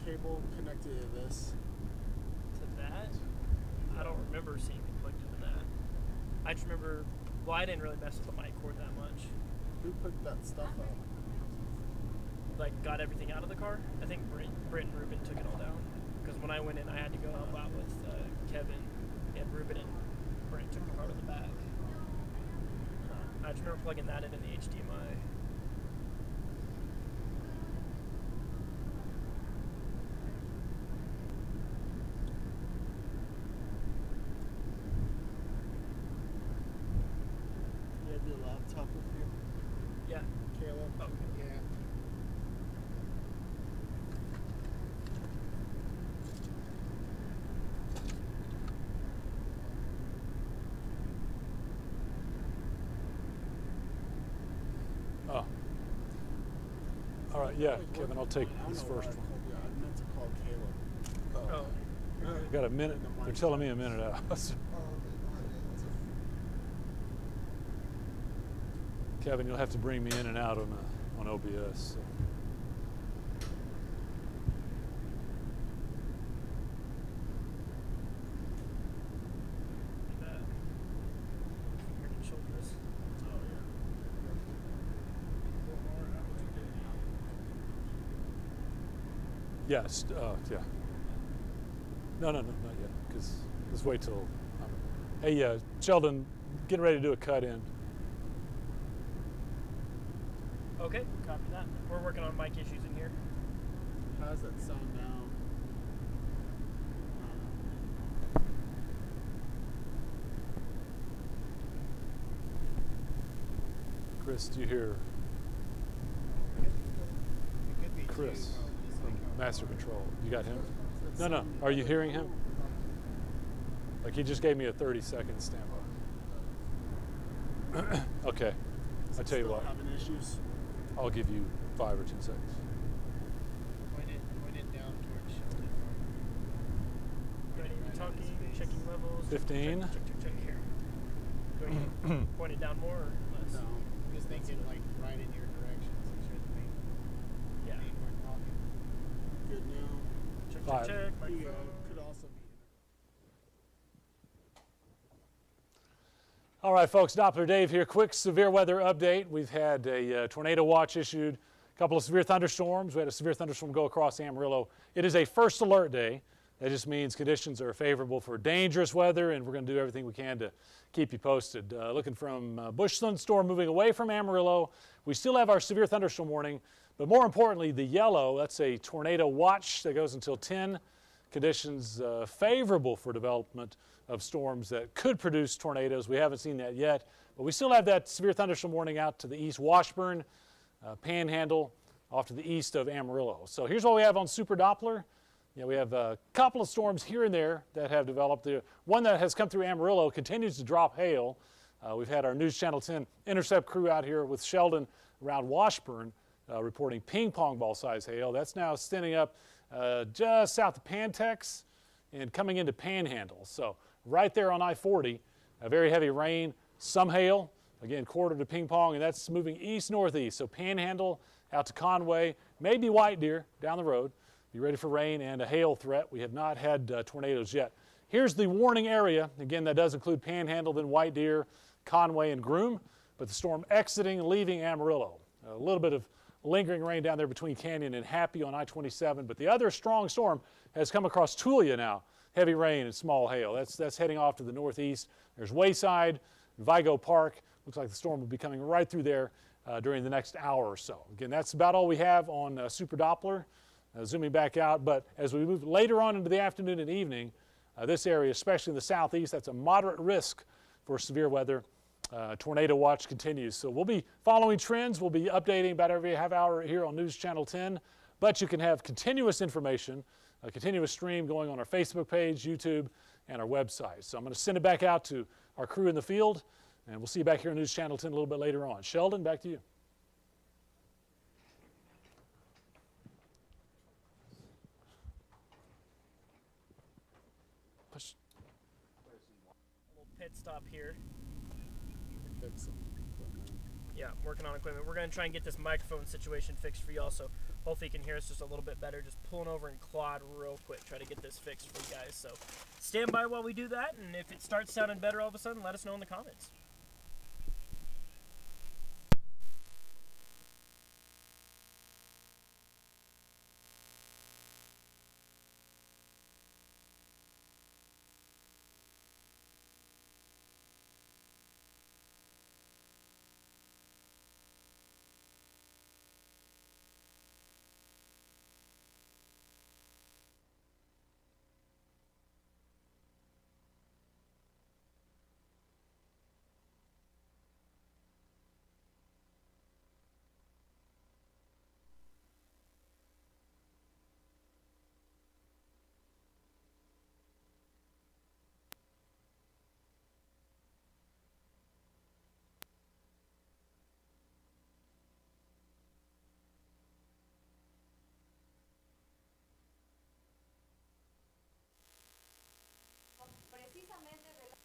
cable connected to this? To that, I don't remember seeing it plugged into that. I just remember, well, I didn't really mess with the mic cord that much. Who put that stuff up? Like, got everything out of the car. I think Britt and Ruben took it all down. Because when I went in, I had to go help out with Kevin, and Ruben and Britt took the car to the back. I just remember plugging that in the HDMI. You have your laptop with you? Yeah. Caleb? Okay. Yeah. Oh. All right, yeah, Kevin, I'll take this first one. I meant to call Caleb. Oh. I've got a minute. They're telling me a minute out. Kevin, you'll have to bring me in and out on OBS. So. Childress. Yes, yeah. No, not yet, because let's wait till. Hey, Sheldon, getting ready to do a cut in. Okay, copy that. We're working on mic issues in here. How does that sound now? Chris, do you hear It could be Chris too. from Master Control? You got him? No. Are you hearing him? Like he just gave me a 30-second standby. Okay, I tell you Still what. having issues? I'll give you 5 or 10 seconds. Point it down towards Sheldon. Ready, talking, checking levels. 15. Check here. Do I need to point it down more or less? No. I'm just thinking like right in your direction since you're the main Yeah. one talking. Good now. Check, 5. check. The Microphone. could also be. All right, folks, Doppler Dave here. Quick severe weather update. We've had a tornado watch issued, a couple of severe thunderstorms. We had a severe thunderstorm go across Amarillo. It is a first alert day. That just means conditions are favorable for dangerous weather, and we're going to do everything we can to keep you posted. Looking from Bush Thunderstorm moving away from Amarillo. We still have our severe thunderstorm warning, but more importantly, the yellow, that's a tornado watch that goes until 10. Conditions favorable for development of storms that could produce tornadoes. We haven't seen that yet, but we still have that severe thunderstorm warning out to the east, Washburn, Panhandle, off to the east of Amarillo. So here's what we have on Super Doppler. We have a couple of storms here and there that have developed. The one that has come through Amarillo continues to drop hail. We've had our News Channel 10 intercept crew out here with Sheldon around Washburn reporting ping pong ball size hail. That's now standing up just south of Pantex and coming into Panhandle. So right there on I-40, very heavy rain, some hail, again quarter to ping pong, and that's moving east-northeast. So Panhandle out to Conway, maybe White Deer down the road. Be ready for rain and a hail threat. We have not had tornadoes yet. Here's the warning area. Again, that does include Panhandle, then White Deer, Conway, and Groom, but the storm exiting and leaving Amarillo. A little bit of lingering rain down there between Canyon and Happy on I-27, but the other strong storm has come across Tulia now. Heavy rain and small hail. That's heading off to the northeast. There's Wayside, Vigo Park. Looks like the storm will be coming right through there during the next hour or so. Again, that's about all we have on Super Doppler. Zooming back out, but as we move later on into the afternoon and evening, this area, especially in the southeast, that's a moderate risk for severe weather. Tornado watch continues. So we'll be following trends. We'll be updating about every half hour here on News Channel 10, but you can have continuous information, a continuous stream going on our Facebook page, YouTube, and our website. So I'm going to send it back out to our crew in the field, and we'll see you back here on News Channel 10 a little bit later on. Sheldon, back to you. A little pit stop here. Fix some equipment. Yeah, working on equipment. We're going to try and get this microphone situation fixed for y'all. So hopefully you can hear us just a little bit better. Just pulling over in Claude real quick, try to get this fixed for you guys. So stand by while we do that, and if it starts sounding better all of a sudden, let us know in the comments. Precisamente de la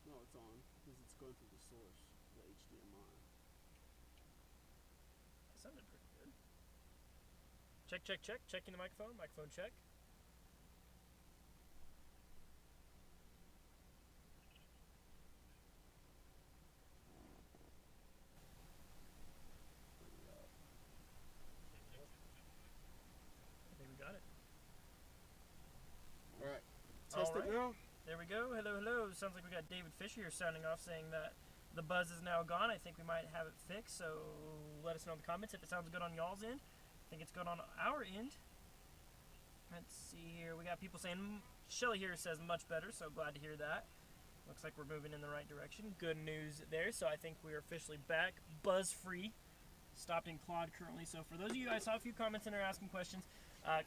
No, it's on because it's going through the source, the HDMI. That sounded pretty good. Check, check, check. Checking the microphone. Microphone check. I think we got it. All right, test All right. it now. There we go. Hello, hello. Sounds like we got David Fisher here sounding off saying that the buzz is now gone. I think we might have it fixed, so let us know in the comments if it sounds good on y'all's end. I think it's good on our end. Let's see here. We got people saying, Shelly here says much better, so glad to hear that. Looks like we're moving in the right direction. Good news there. So I think we are officially back, buzz-free. Stopped in Claude currently. So for those of you, I saw a few comments in there asking questions.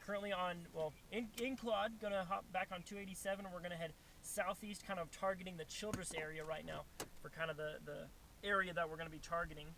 Currently on, well, in Claude, gonna hop back on 287, and we're gonna head southeast, kind of targeting the Childress area right now for kind of the area that we're gonna be targeting.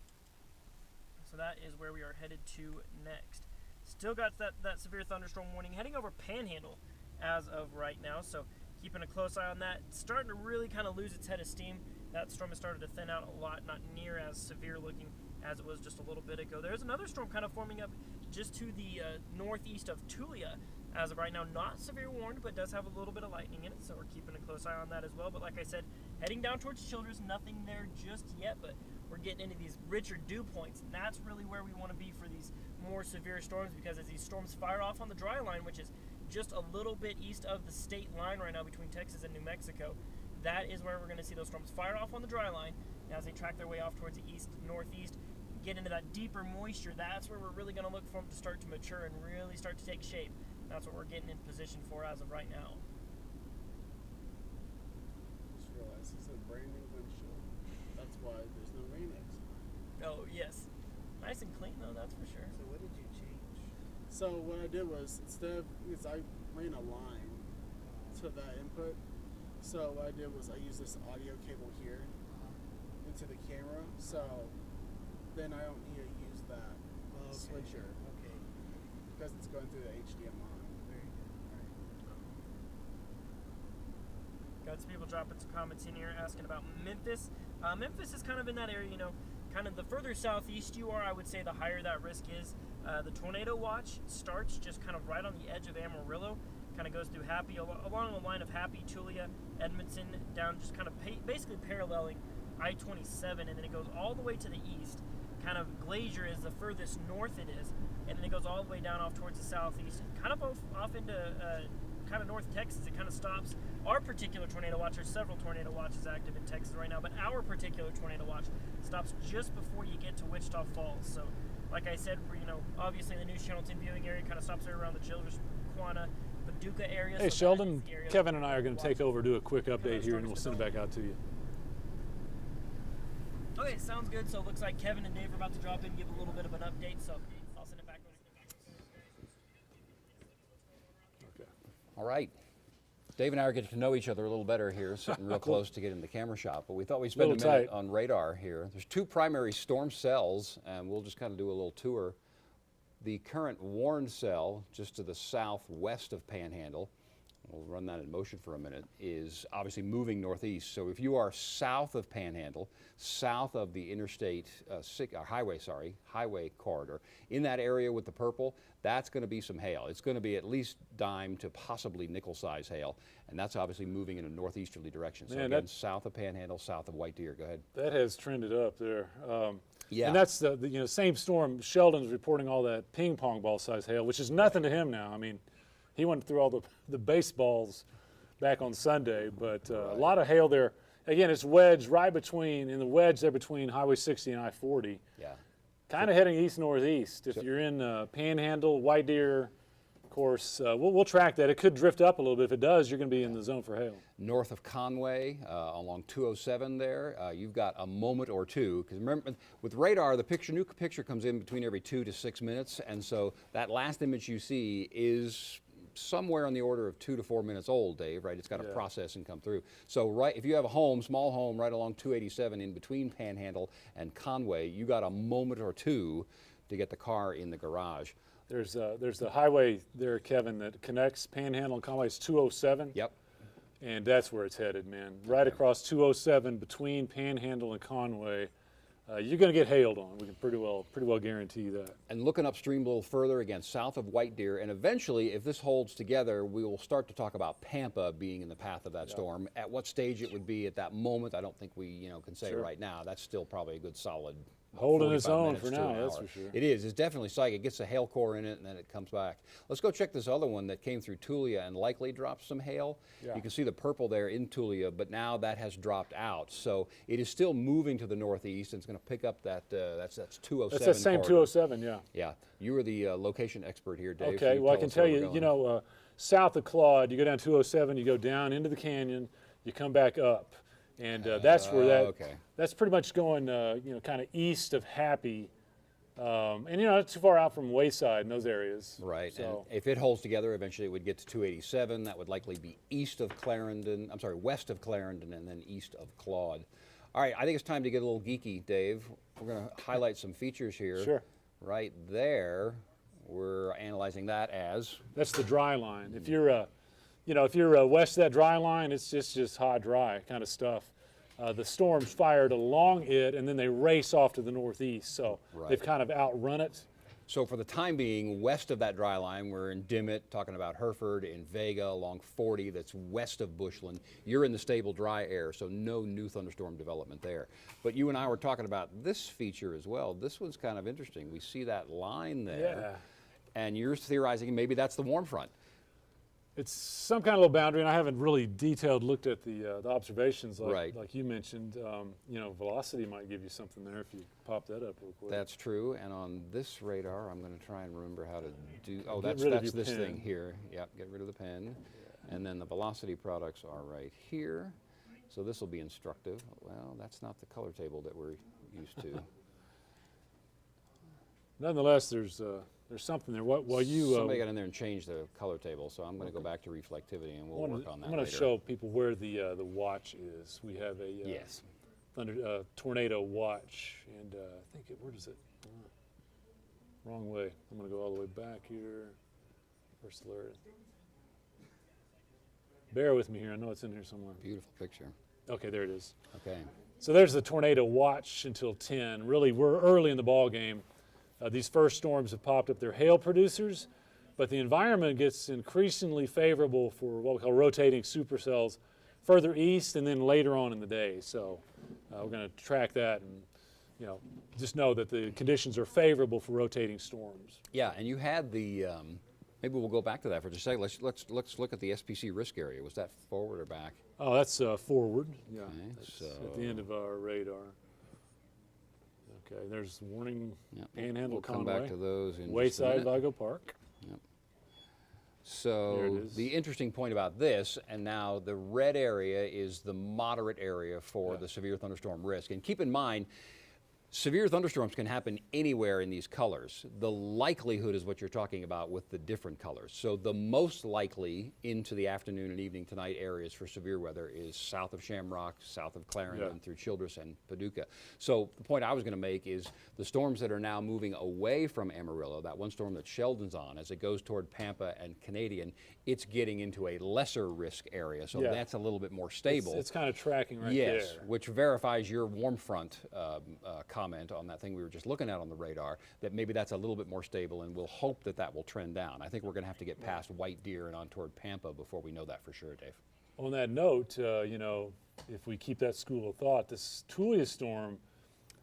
So that is where we are headed to next. Still got that severe thunderstorm warning heading over Panhandle as of right now, so keeping a close eye on that. It's starting to really kind of lose its head of steam. That storm has started to thin out a lot, not near as severe looking as it was just a little bit ago. There's another storm kind of forming up just to the northeast of Tulia as of right now. Not severe warned, but does have a little bit of lightning in it, so we're keeping a close eye on that as well. But like I said, heading down towards Childress, nothing there just yet, but we're getting into these richer dew points, and that's really where we want to be for these more severe storms, because as these storms fire off on the dry line, which is just a little bit east of the state line right now between Texas and New Mexico, that is where we're going to see those storms fire off on the dry line. And as they track their way off towards the east, northeast, get into that deeper moisture, that's where we're really going to look for them to start to mature and really start to take shape. That's what we're getting in position for as of right now. Just realized it's a brand new windshield. That's why there's no rain X. Oh, yes. Nice and clean, though, that's for sure. So what did you change? So what I did was, instead of, because I ran a line to that input, so what I did was I used this audio cable here into the camera, so then I don't need to use that switcher Okay. because it's going through the HDMI. Very good. All right. Got some people dropping some comments in here asking about Memphis. Memphis is kind of in that area, you know, kind of the further southeast you are, I would say the higher that risk is. The tornado watch starts just kind of right on the edge of Amarillo, kind of goes through Happy, along the line of Happy, Tulia, Edmondson, down just kind of basically paralleling I-27, and then it goes all the way to the east. Kind of Glacier is the furthest north it is, and then it goes all the way down off towards the southeast, kind of off into kind of North Texas. It kind of stops. Our particular tornado watch, there's several tornado watches active in Texas right now, but our particular tornado watch stops just before you get to Wichita Falls. So, like I said, you know, obviously the News Channel 10 viewing area kind of stops right around the Childress, Quanah, Paducah area. Hey, so Sheldon, that is the area Kevin and I are going to watch. take over, do a quick update Kinda here, and we'll starts send it back out to you. Okay, sounds good. So it looks like Kevin and Dave are about to drop in and give a little bit of an update. So I'll send it back over. Okay. All right. Dave and I are getting to know each other a little better here, sitting real close to get in the camera shot, but we thought we'd spend a Little minute tight. on radar here. There's two primary storm cells, and we'll just kind of do a little tour. The current warned cell, just to the southwest of Panhandle, we'll run that in motion for a minute, is obviously moving northeast. So if you are south of Panhandle, south of the highway corridor, in that area with the purple, that's going to be some hail. It's going to be at least dime to possibly nickel size hail, and that's obviously moving in a northeasterly direction. So Man, again, that- south of Panhandle, south of White Deer. Go ahead. That has trended up there. Yeah. And that's the you know same storm. Sheldon's reporting all that ping pong ball size hail, which is nothing to him now. I mean, he went through all the baseballs back on Sunday, but a lot of hail there. Again, it's wedged right between, in the wedge there between Highway 60 and I-40. Yeah. Kind of heading east-northeast. If you're in Panhandle, White Deer, of course, we'll track that. It could drift up a little bit. If it does, you're going to be in the zone for hail. North of Conway, along 207 there, you've got a moment or two. Because remember, with radar, the new picture comes in between every 2 to 6 minutes, and so that last image you see is somewhere on the order of 2 to 4 minutes old, Dave, right? It's got to process and come through. So right, if you have a home, small home, right along 287 in between Panhandle and Conway, you got a moment or two to get the car in the garage. There's the highway there, Kevin, that connects Panhandle and Conway. It's 207. Yep. And that's where it's headed, man. Right across 207 between Panhandle and Conway. You're going to get hailed on. We can pretty well guarantee that. And looking upstream a little further, again, south of White Deer, and eventually, if this holds together, we will start to talk about Pampa being in the path of that storm. At what stage it would be at that moment, I don't think we can say right now. That's still probably a good solid Holding its 45 own minutes for to now, an that's hour. for sure. It is. It's definitely psychic. It gets a hail core in it, and then it comes back. Let's go check this other one that came through Tulia and likely dropped some hail. Yeah. You can see the purple there in Tulia, but now that has dropped out. So it is still moving to the northeast, and it's going to pick up that, that's 207 That's that same corridor. 207, yeah. Yeah. You are the location expert here, Dave. so Okay, well, I can us tell where we're you, going. south of Claude, you go down 207, you go down into the canyon, you come back up. And that's where that's pretty much going, kind of east of Happy. And, not too far out from Wayside in those areas. Right, So, and if it holds together, eventually it would get to 287. That would likely be west of Clarendon, and then east of Claude. All right, I think it's time to get a little geeky, Dave. We're going to highlight some features here. Sure. Right there, we're analyzing that as that's the dry line. If you're west of that dry line, it's just hot, dry kind of stuff. The storm's fired along it, and then they race off to the northeast. So they've kind of outrun it. So for the time being, west of that dry line, we're in Dimmitt, talking about Hereford, in Vega, along 40, that's west of Bushland. You're in the stable dry air, so no new thunderstorm development there. But you and I were talking about this feature as well. This one's kind of interesting. We see that line there, and you're theorizing maybe that's the warm front. It's some kind of little boundary, and I haven't really detailed looked at the observations Right. like you mentioned. You know, velocity might give you something there if you pop that up real quick. That's true. And on this radar, I'm going to try and remember how to do. Oh, Get that's rid of this your thing pen. here. Yep, get rid of the pen. And then the velocity products are right here. So this will be instructive. Well, that's not the color table that we're used to. Nonetheless, there's something there. While you Somebody got in there and changed the color table, so I'm going to go back to reflectivity and we'll work on that I'm going to later. show people where the watch is. We have a Yes. tornado watch, and I think where does it? Wrong way. I'm going to go all the way back here. First alert. Bear with me here. I know it's in here somewhere. Beautiful picture. Okay, there it is. Okay. So there's the tornado watch until 10. Really, we're early in the ball game. These first storms have popped up. They're hail producers, but the environment gets increasingly favorable for what we call rotating supercells further east and then later on in the day. So we're going to track that and, you know, just know that the conditions are favorable for rotating storms. Yeah, and you had the. Maybe we'll go back to that for just a second. Let's look at the SPC risk area. Was that forward or back? Oh, that's forward. Yeah, Okay, that's so at the end of our radar. Okay, there's warning Yep. Panhandle We'll come Conway. back to those in just a Wayside minute. Vigo Park. There So it is. the interesting point about this, and now the red area is the moderate area for Yeah. the severe thunderstorm risk. And keep in mind, severe thunderstorms can happen anywhere in these colors. The likelihood is what you're talking about with the different colors. So the most likely into the afternoon and evening tonight areas for severe weather is south of Shamrock, south of Clarendon, Yeah. through Childress and Paducah. So the point I was going to make is the storms that are now moving away from Amarillo, that one storm that Sheldon's on, as it goes toward Pampa and Canadian, it's getting into a lesser risk area. So Yeah. that's a little bit more stable. It's kind of tracking right Yes, there. which verifies your warm front comment on that thing we were just looking at on the radar, that maybe that's a little bit more stable, and we'll hope that that will trend down. I think we're going to have to get past White Deer and on toward Pampa before we know that for sure, Dave. On that note, you know, if we keep that school of thought, this Tulia storm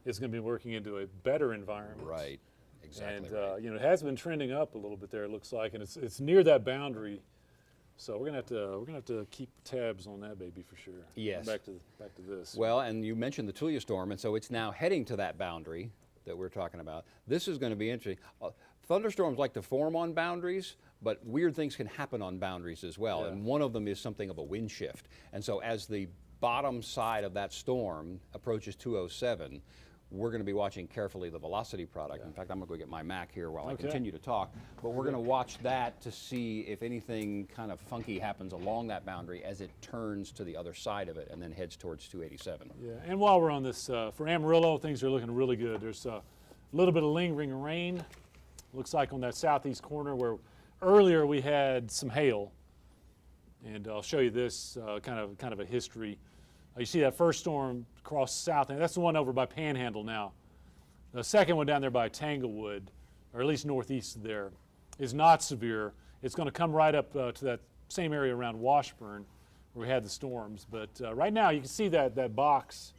is going to be working into a better environment. Right, exactly. And right. you know, it has been trending up a little bit there. It looks like, and it's near that boundary. So we're gonna have to keep tabs on that baby for sure. Yes. Back to this. Well, and you mentioned the Tulia storm, and so it's now heading to that boundary that we're talking about. This is going to be interesting. Thunderstorms like to form on boundaries, but weird things can happen on boundaries as well. Yeah. And one of them is something of a wind shift. And so as the bottom side of that storm approaches 207, we're going to be watching carefully the velocity product. In fact, I'm going to go get my Mac here while I Okay. continue to talk. But we're going to watch that to see if anything kind of funky happens along that boundary as it turns to the other side of it and then heads towards 287. Yeah, and while we're on this, for Amarillo, things are looking really good. There's a little bit of lingering rain. Looks like on that southeast corner where earlier we had some hail. And I'll show you this kind of a history. You see that first storm across south, and that's the one over by Panhandle now. The second one down there by Tanglewood, or at least northeast there, is not severe. It's going to come right up to that same area around Washburn where we had the storms. But right now you can see that box.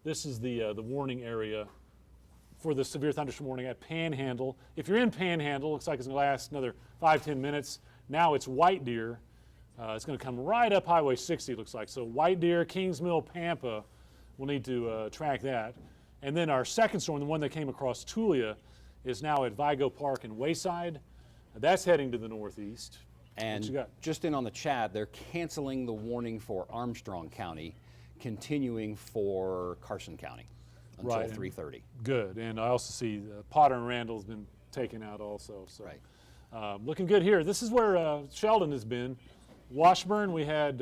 This is the warning area for the severe thunderstorm warning at Panhandle. If you're in Panhandle, looks like it's going to last another 5-10 minutes. Now it's White Deer. It's going to come right up Highway 60, it looks like. So White Deer, Kings Mill, Pampa, we'll need to track that. And then our second storm, the one that came across Tulia, is now at Vigo Park and Wayside. That's heading to the northeast. What you And got? just in on the chat, they're canceling the warning for Armstrong County, continuing for Carson County until Right, and- 3:30. Good. And I also see Potter and Randall's been taken out also. So Right. looking good here. This is where Sheldon has been. Washburn, we had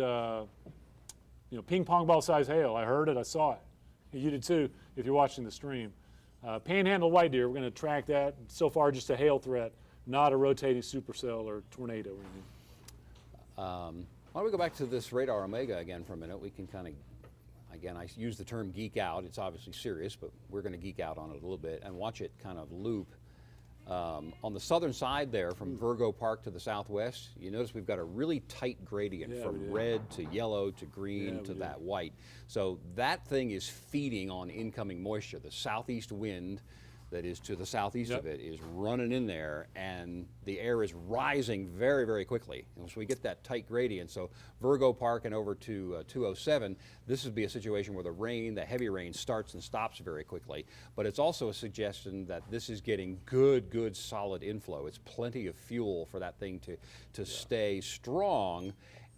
ping pong ball size hail. I heard it, I saw it. You did too if you're watching the stream. Panhandle White Deer, we're going to track that. So far just a hail threat, not a rotating supercell or tornado or anything. Why don't we go back to this radar Omega again for a minute? We can kind of, again, I use the term geek out. It's obviously serious, but we're going to geek out on it a little bit and watch it kind of loop. On the southern side there, from Virgo Park to the southwest, you notice we've got a really tight gradient Yeah, we from do. red to yellow to green Yeah, to we do. that white. So that thing is feeding on incoming moisture. The southeast wind that is to the southeast Yep. of it is running in there, and the air is rising very, very quickly. And so we get that tight gradient. So Virgo Park and over to 207, this would be a situation where the rain, the heavy rain, starts and stops very quickly. But it's also a suggestion that this is getting good, solid inflow. It's plenty of fuel for that thing to stay strong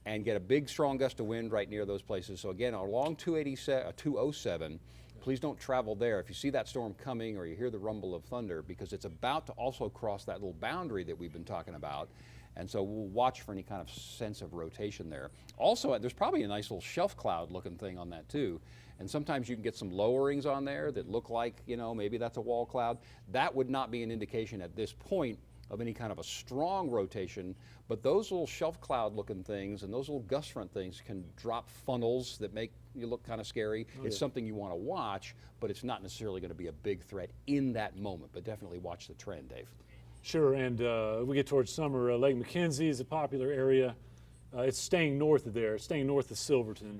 and get a big, strong gust of wind right near those places. So again, along 207, please don't travel there. If you see that storm coming or you hear the rumble of thunder, because it's about to also cross that little boundary that we've been talking about. And so we'll watch for any kind of sense of rotation there. Also, there's probably a nice little shelf cloud looking thing on that too. And sometimes you can get some lowerings on there that look like, you know, maybe that's a wall cloud. That would not be an indication at this point of any kind of a strong rotation, but those little shelf cloud looking things and those little gust front things can drop funnels that make you look kind of scary. It's something you want to watch, but it's not necessarily going to be a big threat in that moment, but definitely watch the trend, Dave. Sure, and we get towards summer. Lake McKenzie is a popular area. It's staying north of there, it's staying north of Silverton,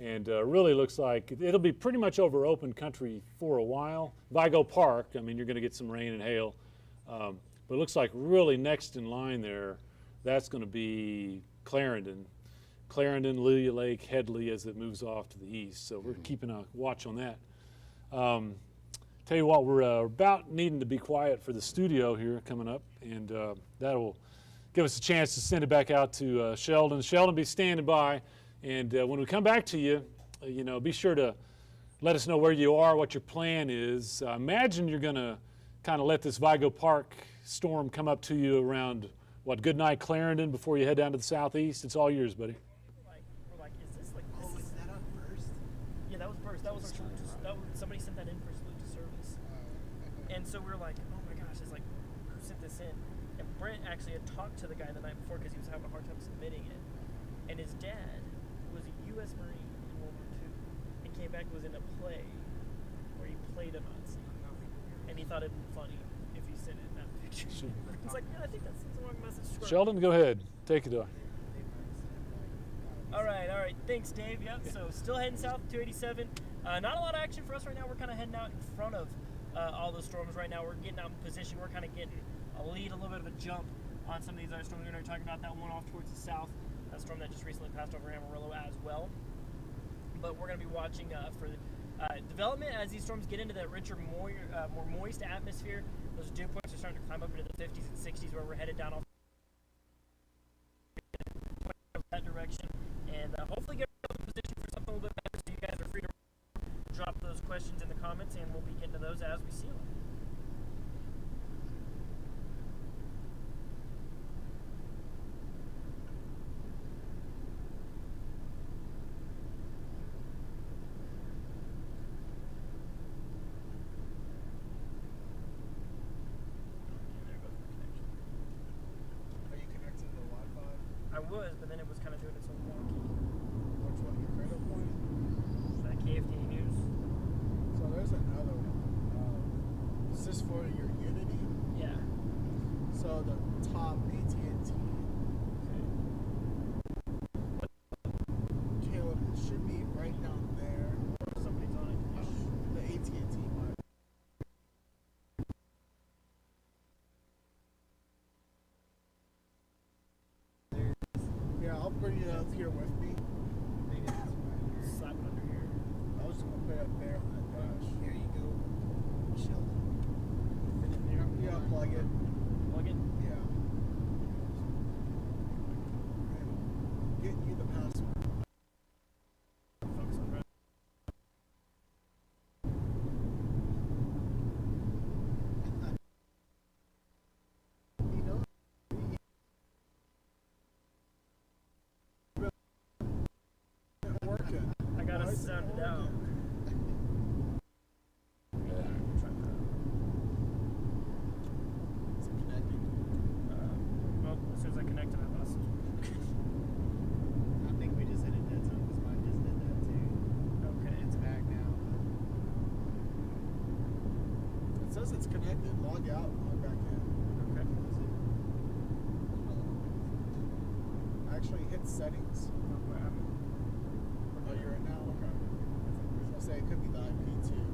and really looks like it'll be pretty much over open country for a while. Vigo Park, I mean, you're going to get some rain and hail, but it looks like really next in line there, that's going to be Clarendon, Lilia Lake, Headley as it moves off to the east. So we're keeping a watch on that. Tell you what, we're about needing to be quiet for the studio here coming up, and that'll give us a chance to send it back out to Sheldon. Sheldon, be standing by, and when we come back to you, you know, be sure to let us know where you are, what your plan is. Imagine you're going to kind of let this Vigo Park storm come up to you around, what, Goodnight Clarendon before you head down to the southeast. It's all yours, buddy. We're like, is this like? Oh, is that on first? Yeah, that was first. That was our salute. Somebody sent that in for salute to service, and so we were like, oh my gosh, it's like, who sent this in? And Brent actually had talked to the guy the night before because he was having a hard time submitting it, and his dad was a U.S. Marine in World War II, and came back and was in a play where he played a Nazi, and he thought it'd be funny if he sent in that picture. It's like, yeah, I think that's the wrong message. Sheldon, go ahead. Take it away. All right. Thanks, Dave. Yep. So still heading south, 287. Not a lot of action for us right now. We're kind of heading out in front of all those storms right now. We're getting out in position. We're kind of getting a lead, a little bit of a jump on some of these other storms. We're going to be talking about that one off towards the south, that storm that just recently passed over Amarillo as well. But we're going to be watching for development as these storms get into that richer, more moist atmosphere. Those dew points are starting to climb up into the 50s and 60s where we're headed down off that direction, and hopefully get in position for something a little bit better. So you guys are free to drop those questions in the comments, and we'll be getting to those as we see them. Are you connected to the Wi-Fi? I was, but then it was kind of doing its own wonky. Which one? Your cradle point? That KFD news. So there's another one. Is this for your Unity? Yeah. So the top AT&T. Caleb, it should be right down there. Somebody's on it. The AT&T one. Yeah, I'll bring it up here with me. Slap it under here. I was just gonna put it up there on that dash. Here you go, Sheldon. Yeah, plug it. Plug it. Yeah. And get you the password. Focus on the You know, working. I got Why it is sounded out. working? Is it connecting? Well, as soon as I connected, I lost it. I think we just hit a dead zone because mine just did that too. Okay. It's back now. It says it's connected. Log out, log back in. Okay. Actually, hit settings. Oh, you're in now? Okay. I was gonna say it could be the IP too.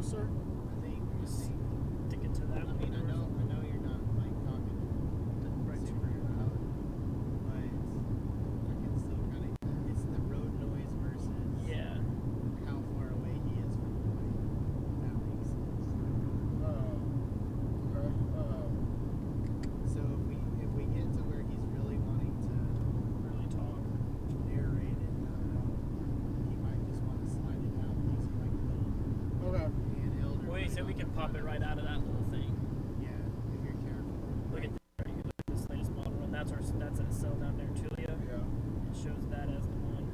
closer? I think To get to that. I mean, I know you're not like talking super loud, but I can still kind of. It's the road noise versus Yeah. how far away he is from the mic. If that makes sense. Okay. So if we get to where he's really wanting to Really talk. narrate it, he might just want to slide it out using like a little Okay. handheld. Or Wait, so we can pop it right out of that little thing. Yeah, if you're careful. Look at this latest model run. That's that cell down there, Julia. Yeah. It shows that as the one.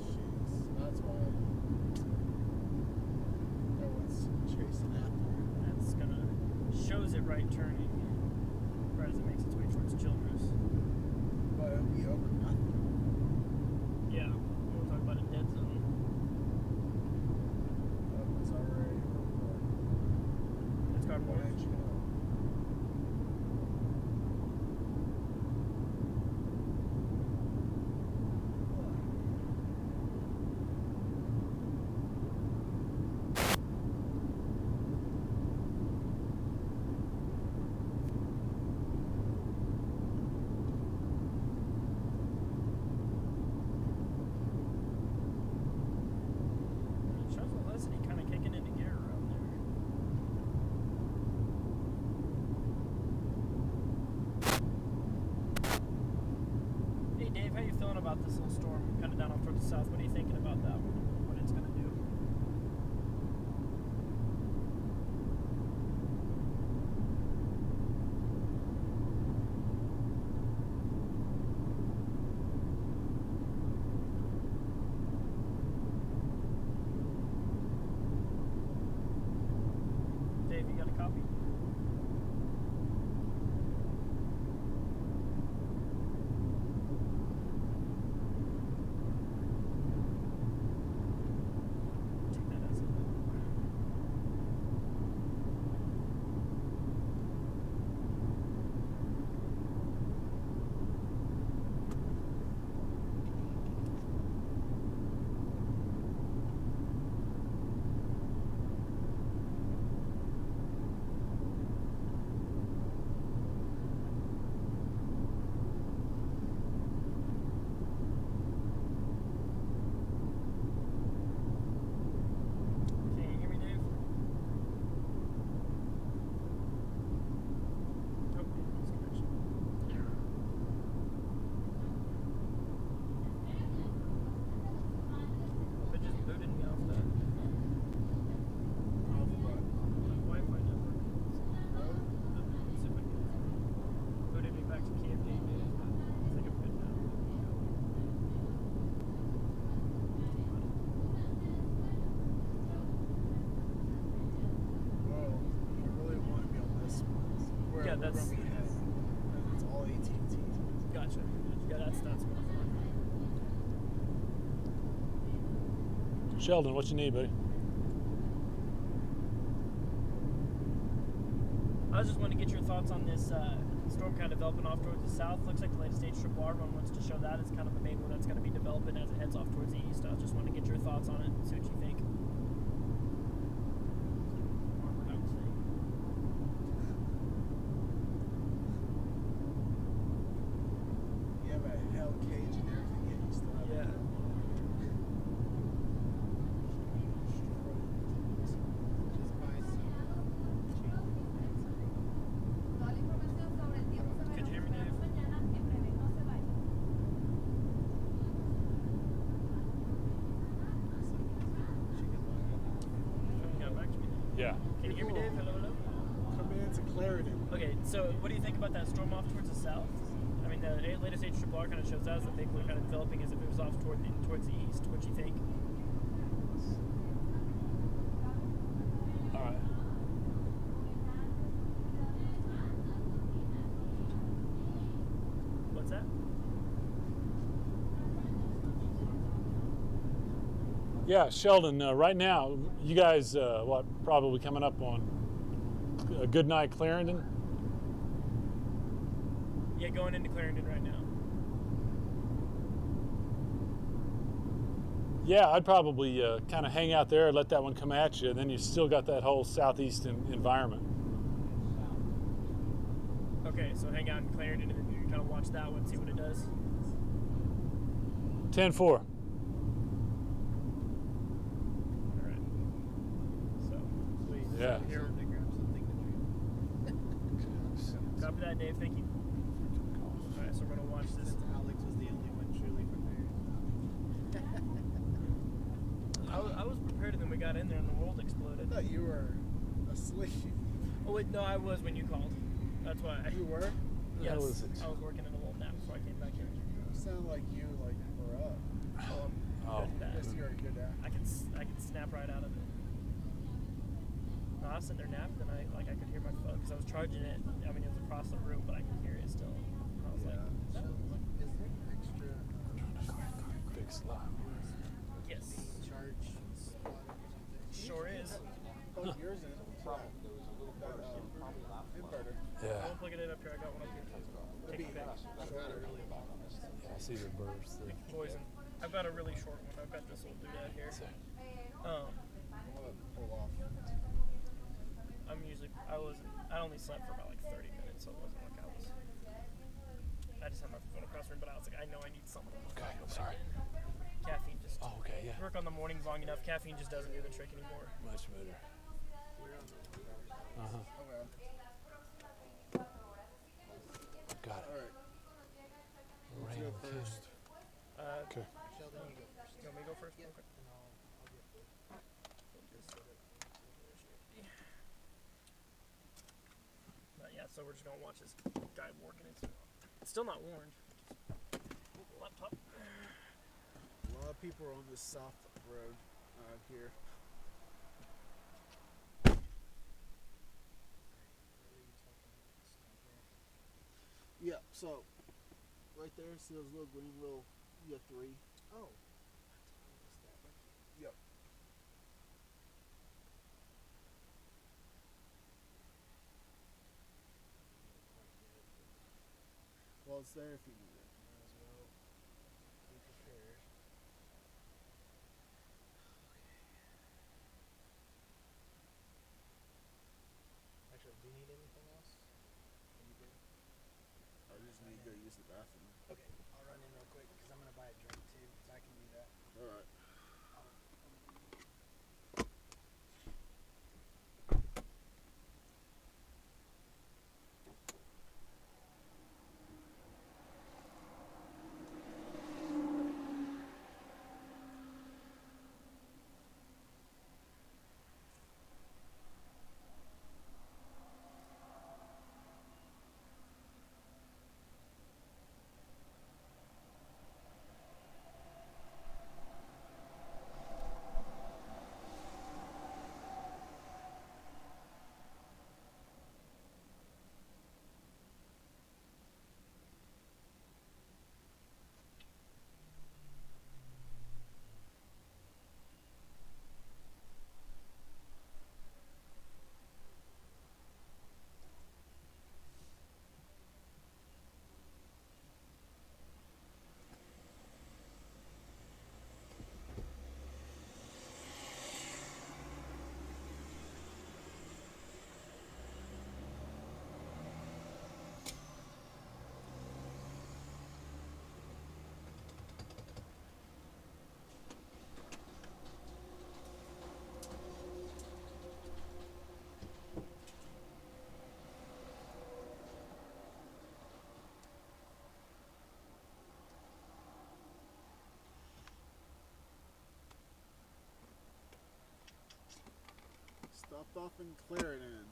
Jeez, that's why everyone's chasing after. That's gonna shows it right turning right as it makes its way towards Childress. But it'll be over nothing. Yeah, we'll talk about a dead zone. It's already over. It's got more. It shows velocity kind of kicking into gear around there. Hey Dave, how you feeling about this little storm kind of down off towards the south? What are you thinking about that one? What it's gonna do? Dave, you got a copy? Take that as a Can you hear me, Dave? Oh, lost connection. It just booted me off the Wi-Fi network. Let's see if I can booted me back to Kfda News, but I think I'm good now. Well, you really want to be on this one. Where Yeah, we're that's- gonna be at. And it's all AT&T. Gotcha. Yeah, that's more fun. Sheldon, what you need, buddy? I was just wanting to get your thoughts on this storm kind of developing off towards the south. Looks like the latest HRR one wants to show that as kind of the main one that's going to be developing as it heads off towards the east. I was just wanting to get your thoughts on it and see what you think. I would say. You have a hell cage and everything, yet you still have Yeah. Just buy some Toda la información sobre el tiempo se Could you hear me, Dave? mañana en breve. No se vaya. Got back to me. Yeah. Can you hear me, Dave? Hello, hello. coming into Clarendon. Okay, so what do you think about that storm off towards the south? I mean, the latest HRR kind of shows that as the big one kind of developing as if it was off towards the east. What do you think? All right. What's that? Yeah, Sheldon, right now, you guys, probably coming up on a good night Clarendon? Yeah, going into Clarendon right now. Yeah, I'd probably kind of hang out there, let that one come at you, and then you still got that whole southeast environment. Okay, so hang out in Clarendon and then you kind of watch that one, see what it does. 10-4. All right. So, sweet. Yeah. So here, To grab something to drink. copy that, Dave. Thank you. All right, so we're gonna watch this. Since Alex was the only one truly prepared. I was prepared, and then we got in there, and the world I exploded. thought you were asleep. Oh wait, no, I was when you called. That's why. You were? Yes, How was it? I was working in a little nap before I came back here. You sound like you were up. Oh, I'm Oh. good at Yes, that. you're a good actor. I can snap right out of it. No, I was sitting there napping, and I could hear my phone because I was charging it. I mean, it was across the room, but I could hear it still. I was like, So, is there an extra Big slot. yes, charge spot or something? sure is. Plug yours in. Inverter. Yeah. I'm plugging it up here. I got one up here. Take it back. Yeah, I see the burst there. Poison. I've got a really short one. I've got this old dude out here. Pull off. I only slept for about like 30 minutes, so it wasn't like I just had my phone across the room, but I was like, I know I need something. Okay, I'm sorry. Caffeine just. Oh, okay, yeah. Work on the mornings long enough. Caffeine just doesn't do the trick anymore. Much better. Uh-huh. Okay. Got it. All right. Rain go can. first. Okay. Sheldon, you go first. You want me to go first? Okay. Yeah, so we're just gonna watch this guy working it. It's still not warned. Laptop. A lot of people are on this south road here. Yeah, so right there, see those little green you got 3. Oh. Yep. Well, it's there if you need it. Might as well be prepared. Actually, do you need anything else? Are you good? I just need to go use the bathroom. Okay, I'll run in real quick because I'm gonna buy a drink too, so I can do that. All right. Stopped off in Clarendon.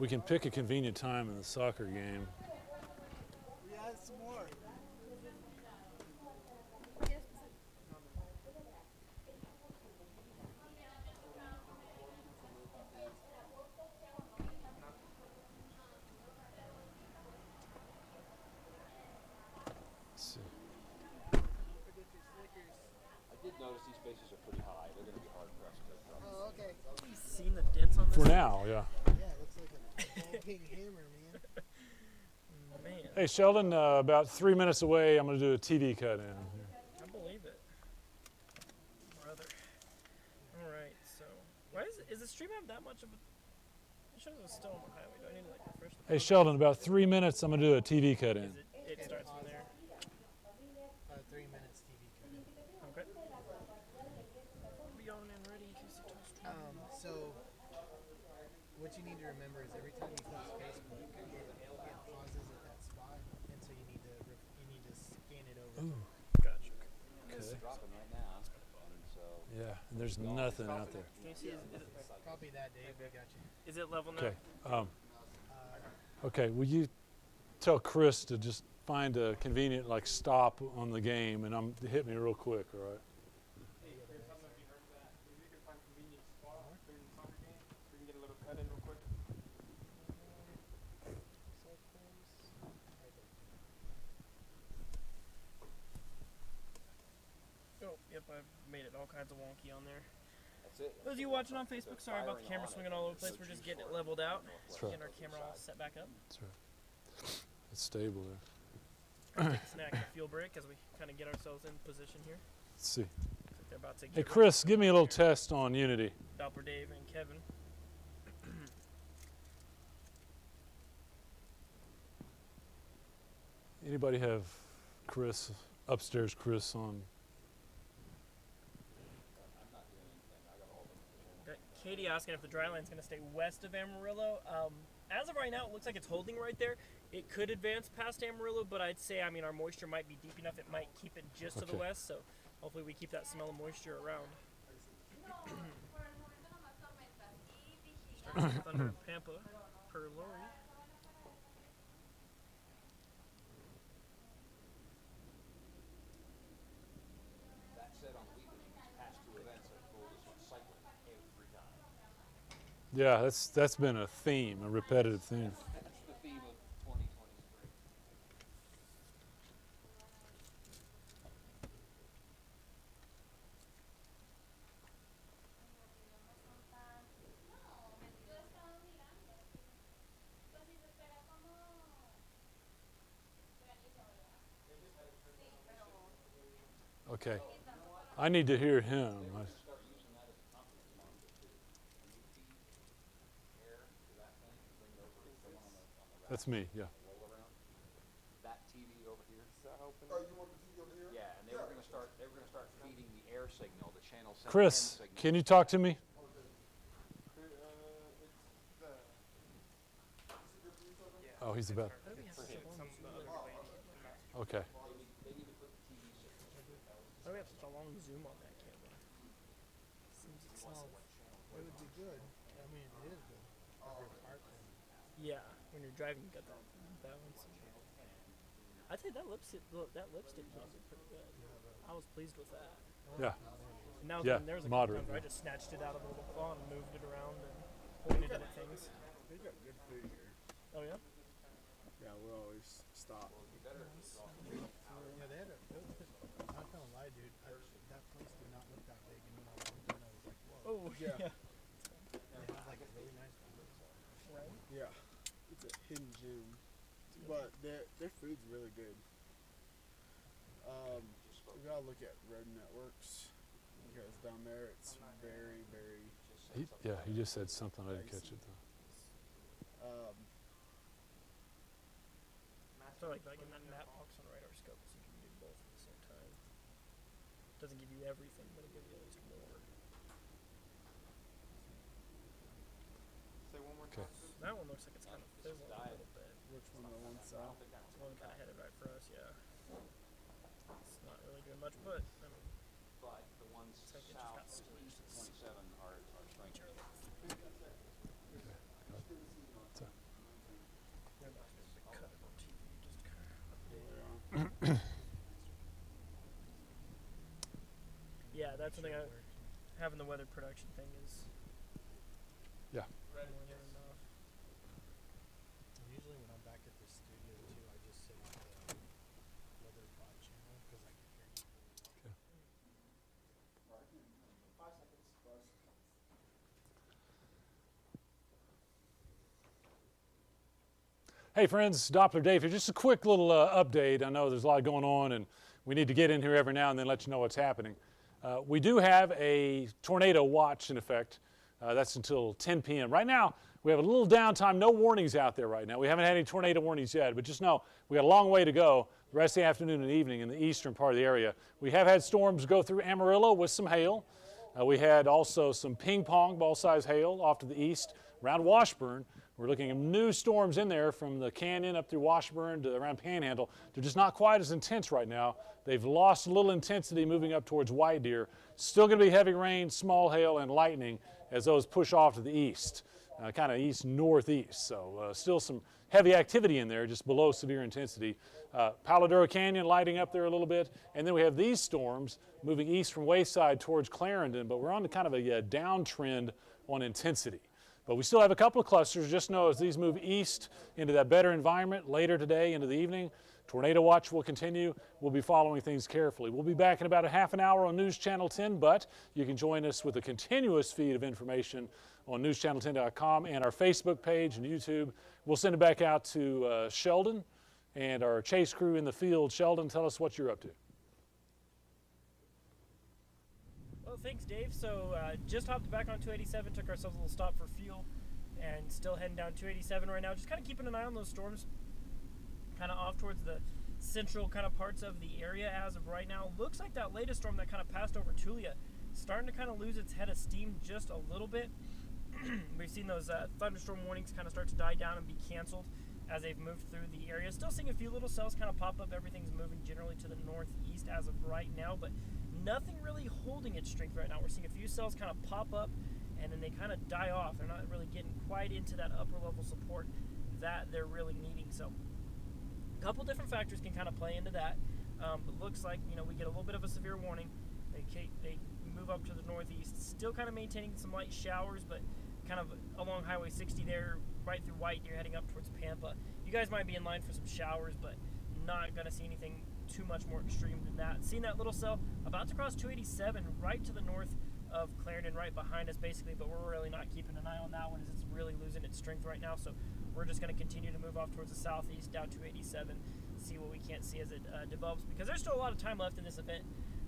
We can pick a convenient time in the soccer game. We had some more. Let's see. I did notice these spaces are pretty high. They're going to be hard pressed to drop. Oh, okay. You seen the dents on this? For now, yeah. Yeah, it looks like a ball peen hammer, man. Man, Hey, Sheldon, about 3 minutes away, I'm going to do a TV cut in. I believe it. Brother. All right, so why is the stream have that much of a? It shows it's still on the highway. Do I need to like refresh the? Hey, Sheldon, about 3 minutes, I'm going to do a TV cut in. Is it starts from there. 3 minutes TV cut. Okay. Be on and ready in case it toast. So what you need to remember is every time you close Facebook, it pauses at that spot, and so you need to scan it over. Ooh, Gotcha. okay. Dropping right now. And so Yeah, and there's nothing out there. Can you see? Copy that, Dave. We got you. Is it level now? Okay. Okay, will you tell Chris to just find a convenient like stop on the game, and hit me real quick, all right? Hey, Chris, I don't know if you heard that. Maybe we can find a convenient spot during the soccer game so we can get a little cut in real quick. Oh, yep. I've made it all kinds of wonky on there. that's it. Those of you watching on Facebook, sorry about the camera swinging all over the place. We're just getting it leveled out, That's right. getting our camera all set back up. That's right. It's stable there. Take a snack and a fuel break as we kind of get ourselves in position here. Let's see. Looks like they're about to Hey, get Chris, give me a little test on Unity. Doppler Dave and Kevin. Anybody have Chris, upstairs Chris on? Got Katie asking if the dry line's going to stay west of Amarillo. As of right now, it looks like it's holding right there. It could advance past Amarillo, but I'd say, I mean, our moisture might be deep enough. It might keep it just to the Okay. west, so hopefully we keep that smell of moisture around. Starts with thunder and Pampa per lorry. That said, on the weekend, these past two events have pulled this one cycling every time. Yeah, that's been a theme, a repetitive theme. That's the theme of 2023. Okay. I need to hear him. Start using that as a confidence monitor too. When you feed air to that thing, bring it over to the one on the That's me, yeah. roll around. That TV over here. Oh, you want the TV over here? Yeah, and they were going to start feeding the air signal, the channel 7 Chris, signal. can you talk to me? Oh, he's about. Maybe it has such a long zoom. Okay. They need to put the TV signal. Why do we have such a long zoom on that camera? Seems it's not. It would be good. I mean, it is good. If you're parking. Yeah, when you're driving, you got that balance. I'd say that lipstick came in pretty good. I was pleased with that. Yeah. And now Yeah, there was a moderate, couple times where I just snatched it out of the little claw and moved it around and pointed it at things. They got good food here. Oh yeah? Yeah, we'll always stop. Yeah, they had a. I'm not gonna lie, dude. That place did not look that big, and when I walked in, I was like, whoa. Oh Yeah. It was like a really nice place. Right. Yeah, it's a hidden gem, but their food's really good. We gotta look at road networks because down there it's very, very. Yeah, he just said something. I didn't catch it though. So like in that map box on the radar scope, so you can do both at the same time. Doesn't give you everything, but it gives you at least more. Say one more Okay. time. That one looks like it's kind of fizzling a little bit. Which one? The one south? It's the one kind of headed right for us, yeah. It's not really doing much, but I mean, But the ones like it just south got of squished. East 27 are strengthening. Okay. Yeah, that's something having the weather production thing is. Yeah. more than enough. Usually when I'm back at the studio too, I just sit on the weather bot channel because I can hear you really well. 5 seconds. Close. Hey friends, Doppler Dave here. Just a quick little update. I know there's a lot going on and we need to get in here every now and then let you know what's happening. We do have a tornado watch in effect. That's until 10 p.m. Right now, we have a little downtime, no warnings out there right now. We haven't had any tornado warnings yet, but just know we got a long way to go the rest of the afternoon and evening in the eastern part of the area. We have had storms go through Amarillo with some hail. We had also some ping pong ball size hail off to the east around Washburn. We're looking at new storms in there from the canyon up through Washburn to around Panhandle. They're just not quite as intense right now. They've lost a little intensity moving up towards White Deer. Still going to be heavy rain, small hail, and lightning as those push off to the east, kind of east-northeast. So still some heavy activity in there, just below severe intensity. Palo Duro Canyon lighting up there a little bit. And then we have these storms moving east from Wayside towards Clarendon, but we're on kind of a downtrend on intensity. But we still have a couple of clusters. Just know as these move east into that better environment later today into the evening, tornado watch will continue. We'll be following things carefully. We'll be back in about a half an hour on News Channel 10, but you can join us with a continuous feed of information on newschannel10.com and our Facebook page and YouTube. We'll send it back out to Sheldon and our chase crew in the field. Sheldon, tell us what you're up to. Well, thanks, Dave. So just hopped back on 287, took ourselves a little stop for fuel, and still heading down 287 right now. Just kind of keeping an eye on those storms, kind of off towards the central kind of parts of the area as of right now. Looks like that latest storm that kind of passed over Tulia starting to kind of lose its head of steam just a little bit. We've seen those thunderstorm warnings kind of start to die down and be canceled as they've moved through the area. Still seeing a few little cells kind of pop up. Everything's moving generally to the northeast as of right now, but nothing really holding its strength right now. We're seeing a few cells kind of pop up and then they kind of die off. They're not really getting quite into that upper level support that they're really needing. So a couple different factors can kind of play into that. But looks like, you know, we get a little bit of a severe warning. They move up to the northeast, still kind of maintaining some light showers, but kind of along Highway 60 there, right through White Deer, heading up towards Pampa. You guys might be in line for some showers, but not going to see anything too much more extreme than that. Seeing that little cell about to cross 287 right to the north of Clarendon, right behind us basically, but we're really not keeping an eye on that one as it's really losing its strength right now. So we're just going to continue to move off towards the southeast down 287, see what we can't see as it develops, because there's still a lot of time left in this event.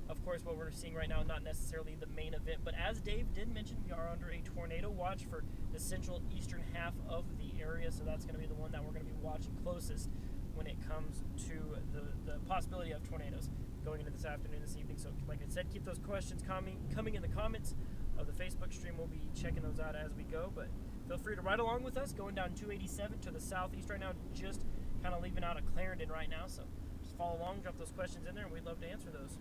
Of course, what we're seeing right now, not necessarily the main event, but as Dave did mention, we are under a tornado watch for the central eastern half of the area, so that's going to be the one that we're going to be watching closest when it comes to the possibility of tornadoes going into this afternoon, this evening. So like I said, keep those questions coming in the comments of the Facebook stream. We'll be checking those out as we go, but feel free to ride along with us, going down 287 to the southeast right now, just kind of leaving out of Clarendon right now. So just follow along, drop those questions in there, and we'd love to answer those.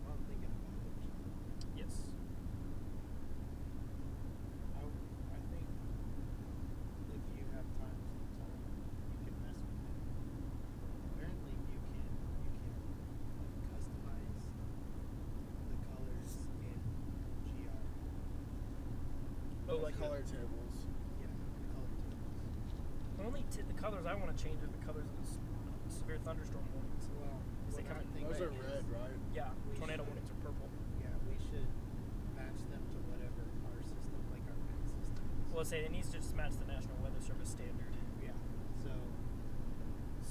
While I'm thinking about it, Yes. I think if you have time sometime, you can mess with it. Apparently, you can like, customize the colors in GR. Oh, like color tables. Yeah, the color tables. the only the colors I want to change are the colors of the severe thunderstorm warnings. Well, Because they what come I'm in- thinking Those are is- red, right? Yeah, We tornado should- warnings are purple. Yeah, we should match them to whatever our system, like our MAX system is. Well, let's say it needs to just match the National Weather Service standard. Yeah. So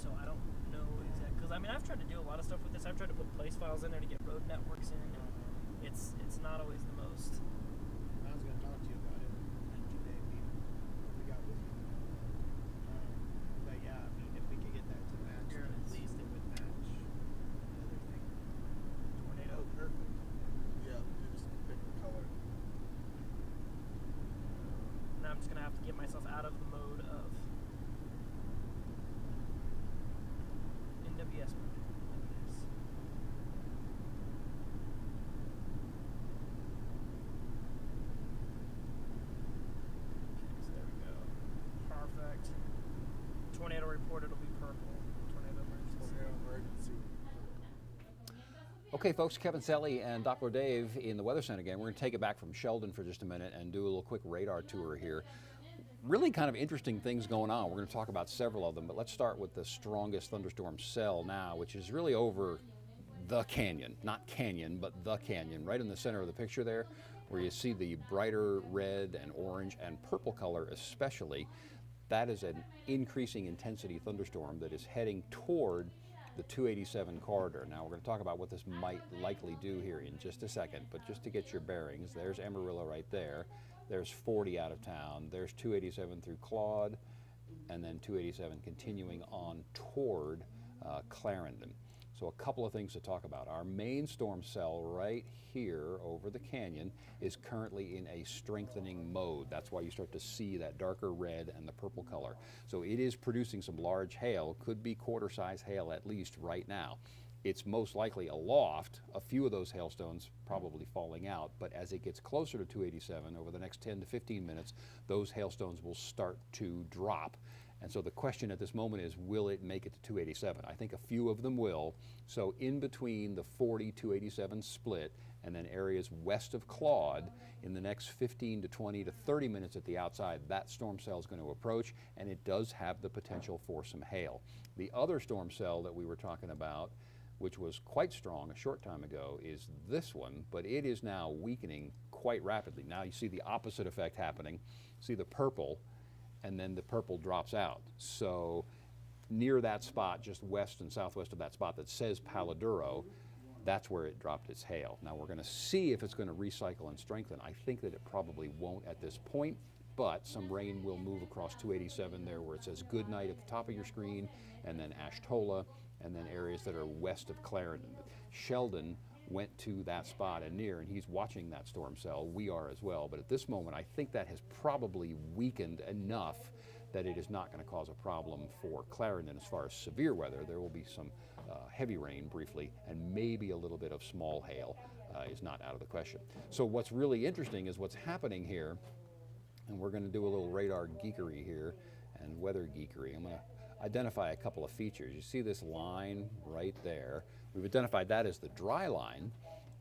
So I don't know exactly, because I mean I've tried to do a lot of stuff with this. I've tried to put place files in there to get road networks in, and it's not always the most. I was gonna talk to you about it today when we got with you. But yeah, I mean, if we could get that to match, Here then it at is. least it would match the other thing. Tornado. Oh, perfect. Yeah, you just pick the color. Now I'm just gonna have to get myself out of the mode of NWS mode. NWS. Okay, folks, Kevin Selly and Doppler Dave in the Weather Center again. We're going to take it back from Sheldon for just a minute and do a little quick radar tour here. Really kind of interesting things going on. We're going to talk about several of them, but let's start with the strongest thunderstorm cell now, which is really over the canyon. Not canyon, but the canyon, right in the center of the picture there, where you see the brighter red and orange and purple color especially. That is an increasing intensity thunderstorm that is heading toward the 287 corridor. Now we're going to talk about what this might likely do here in just a second, but just to get your bearings, there's Amarillo right there. There's 40 out of town. There's 287 through Claude, and then 287 continuing on toward Clarendon. So a couple of things to talk about. Our main storm cell right here over the canyon is currently in a strengthening mode. That's why you start to see that darker red and the purple color. So it is producing some large hail, could be quarter-size hail at least right now. It's most likely aloft, a few of those hailstones probably falling out, but as it gets closer to 287 over the next 10 to 15 minutes, those hailstones will start to drop. And so the question at this moment is, will it make it to 287? I think a few of them will. So in between the 40-287 split and then areas west of Claude, in the next 15 to 20 to 30 minutes at the outside, that storm cell is going to approach, and it does have the potential for some hail. The other storm cell that we were talking about, which was quite strong a short time ago, is this one, but it is now weakening quite rapidly. Now you see the opposite effect happening. See the purple, and then the purple drops out. So near that spot, just west and southwest of that spot that says Paladuro, that's where it dropped its hail. Now we're going to see if it's going to recycle and strengthen. I think that it probably won't at this point, but some rain will move across 287 there where it says Goodnight at the top of your screen, and then Ashtola, and then areas that are west of Clarendon. Sheldon went to that spot and near, and he's watching that storm cell. We are as well, but at this moment I think that has probably weakened enough that it is not going to cause a problem for Clarendon as far as severe weather. There will be some heavy rain briefly, and maybe a little bit of small hail is not out of the question. So what's really interesting is what's happening here, and we're going to do a little radar geekery here and weather geekery. I'm going to identify a couple of features. You see this line right there. We've identified that as the dry line,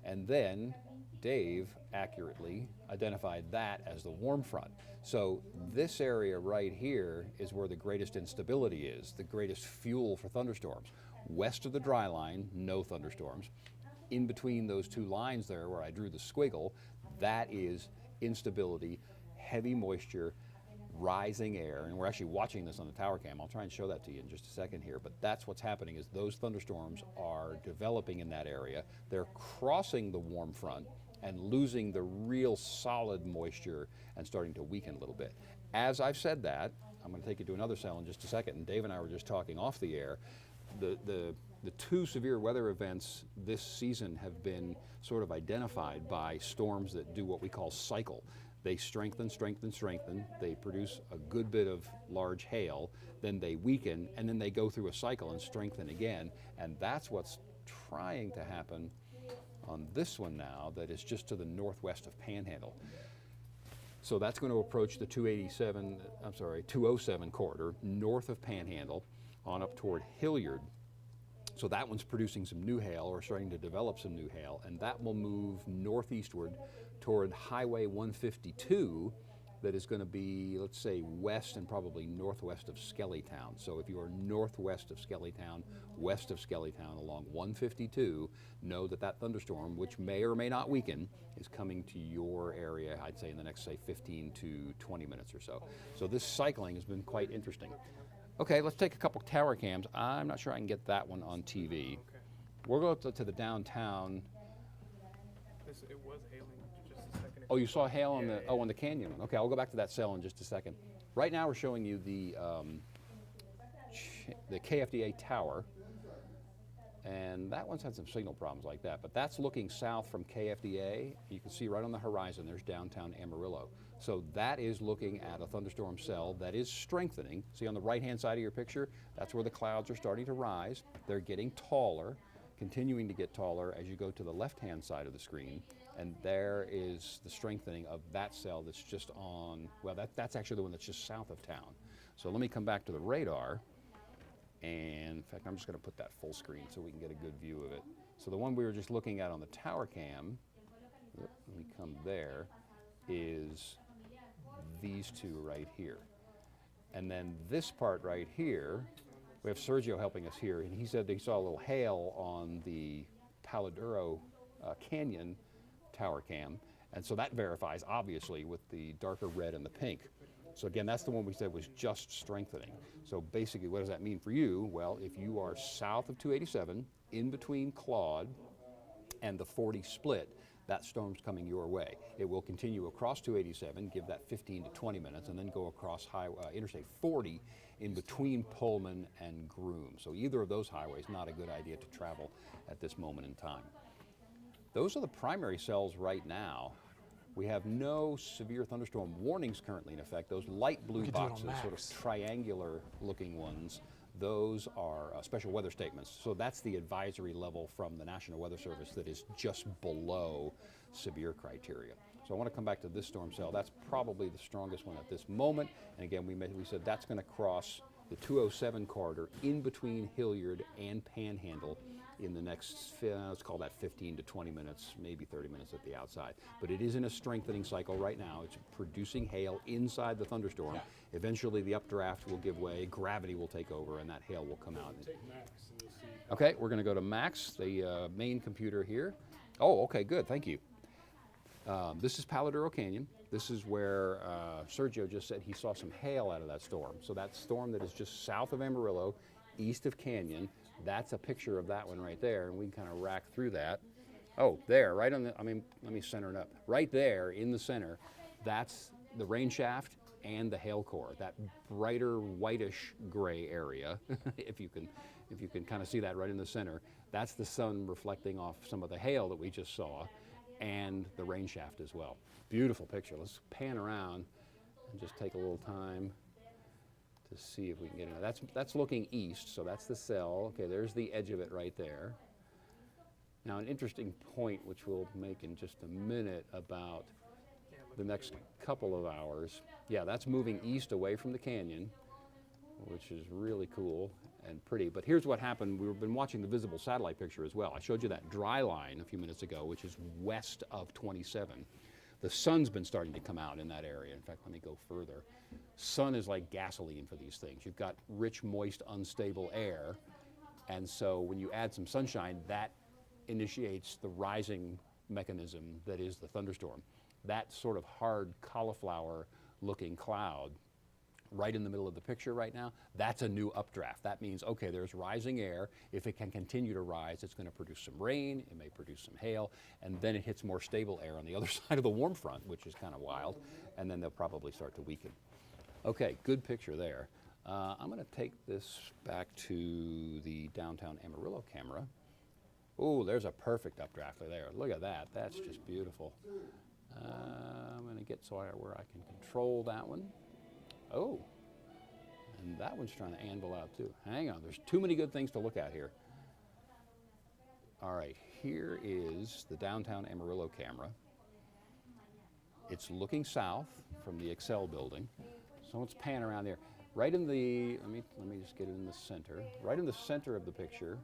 and then Dave accurately identified that as the warm front. So this area right here is where the greatest instability is, the greatest fuel for thunderstorms. West of the dry line, no thunderstorms. In between those two lines there where I drew the squiggle, that is instability, heavy moisture, rising air, and we're actually watching this on the tower cam. I'll try and show that to you in just a second here, but that's what's happening is those thunderstorms are developing in that area. They're crossing the warm front and losing the real solid moisture and starting to weaken a little bit. As I've said that, I'm going to take you to another cell in just a second, and Dave and I were just talking off the air. The two severe weather events this season have been sort of identified by storms that do what we call cycle. They strengthen, strengthen, strengthen. They produce a good bit of large hail, then they weaken, and then they go through a cycle and strengthen again. And that's what's trying to happen on this one now that is just to the northwest of Panhandle. So that's going to approach the 207 corridor north of Panhandle on up toward Hilliard. So that one's producing some new hail or starting to develop some new hail, and that will move northeastward toward Highway 152 that is going to be, let's say, west and probably northwest of Skellytown. So if you are northwest of Skellytown, west of Skellytown along 152, know that that thunderstorm, which may or may not weaken, is coming to your area, I'd say in the next, say, 15 to 20 minutes or so. So this cycling has been quite interesting. Okay, let's take a couple tower cams. I'm not sure I can get that one on TV. Okay. We'll go to the downtown. It was hailing just a second ago. Oh, you saw hail on on the canyon one. Okay, I'll go back to that cell in just a second. Right now we're showing you the Kfda Tower, and that one's had some signal problems like that, but that's looking south from KFDA. You can see right on the horizon there's downtown Amarillo. So that is looking at a thunderstorm cell that is strengthening. See on the right-hand side of your picture, that's where the clouds are starting to rise. They're getting taller, continuing to get taller as you go to the left-hand side of the screen. And there is the strengthening of that cell that's just on, well, that's actually the one that's just south of town. So let me come back to the radar. And in fact, I'm just going to put that full screen so we can get a good view of it. So the one we were just looking at on the tower cam, let me come there, is these two right here. And then this part right here, we have Sergio helping us here, and he said they saw a little hail on the Paladuro Canyon tower cam, and so that verifies obviously with the darker red and the pink. So again, that's the one we said was just strengthening. So basically, what does that mean for you? Well, if you are south of 287, in between Claude and the 40 split, that storm's coming your way. It will continue across 287, give that 15 to 20 minutes, and then go across Interstate 40 in between Pullman and Groom. So either of those highways, not a good idea to travel at this moment in time. Those are the primary cells right now. We have no severe thunderstorm warnings currently in effect. Those light blue boxes, sort of triangular looking ones, those are special weather statements. So that's the advisory level from the National Weather Service that is just below severe criteria. So I want to come back to this storm cell. That's probably the strongest one at this moment. And again, we said that's going to cross the 207 corridor in between Hilliard and Panhandle in the next, let's call that 15 to 20 minutes, maybe 30 minutes at the outside. But it is in a strengthening cycle right now. It's producing hail inside the thunderstorm. Eventually the updraft will give way, gravity will take over, and that hail will come out. Okay, we're going to go to Max, the main computer here. Oh, okay, good, thank you. This is Paladuro Canyon. This is where Sergio just said he saw some hail out of that storm. So that storm that is just south of Amarillo, east of Canyon, that's a picture of that one right there, and we can kind of rack through that. Oh, there, right on the, let me center it up. Right there in the center, that's the rain shaft and the hail core, that brighter whitish gray area, if you can kind of see that right in the center. That's the sun reflecting off some of the hail that we just saw, and the rain shaft as well. Beautiful picture. Let's pan around and just take a little time to see if we can get it. That's looking east, so that's the cell. Okay, there's the edge of it right there. Now an interesting point, which we'll make in just a minute about the next couple of hours. Yeah, that's moving east away from the canyon, which is really cool and pretty. But here's what happened. We've been watching the visible satellite picture as well. I showed you that dry line a few minutes ago, which is west of 27. The sun's been starting to come out in that area. In fact, let me go further. Sun is like gasoline for these things. You've got rich, moist, unstable air. And so when you add some sunshine, that initiates the rising mechanism that is the thunderstorm. That sort of hard cauliflower looking cloud right in the middle of the picture right now, that's a new updraft. That means, okay, there's rising air. If it can continue to rise, it's going to produce some rain, it may produce some hail, and then it hits more stable air on the other side of the warm front, which is kind of wild, and then they'll probably start to weaken. Okay, good picture there. I'm going to take this back to the downtown Amarillo camera. Oh, there's a perfect updraft there. Look at that. That's just beautiful. I'm going to get where I can control that one. Oh, and that one's trying to anvil out too. Hang on, there's too many good things to look at here. All right, here is the downtown Amarillo camera. It's looking south from the Excel building. So let's pan around there. Right in the, let me just get it in the center. Right in the center of the picture,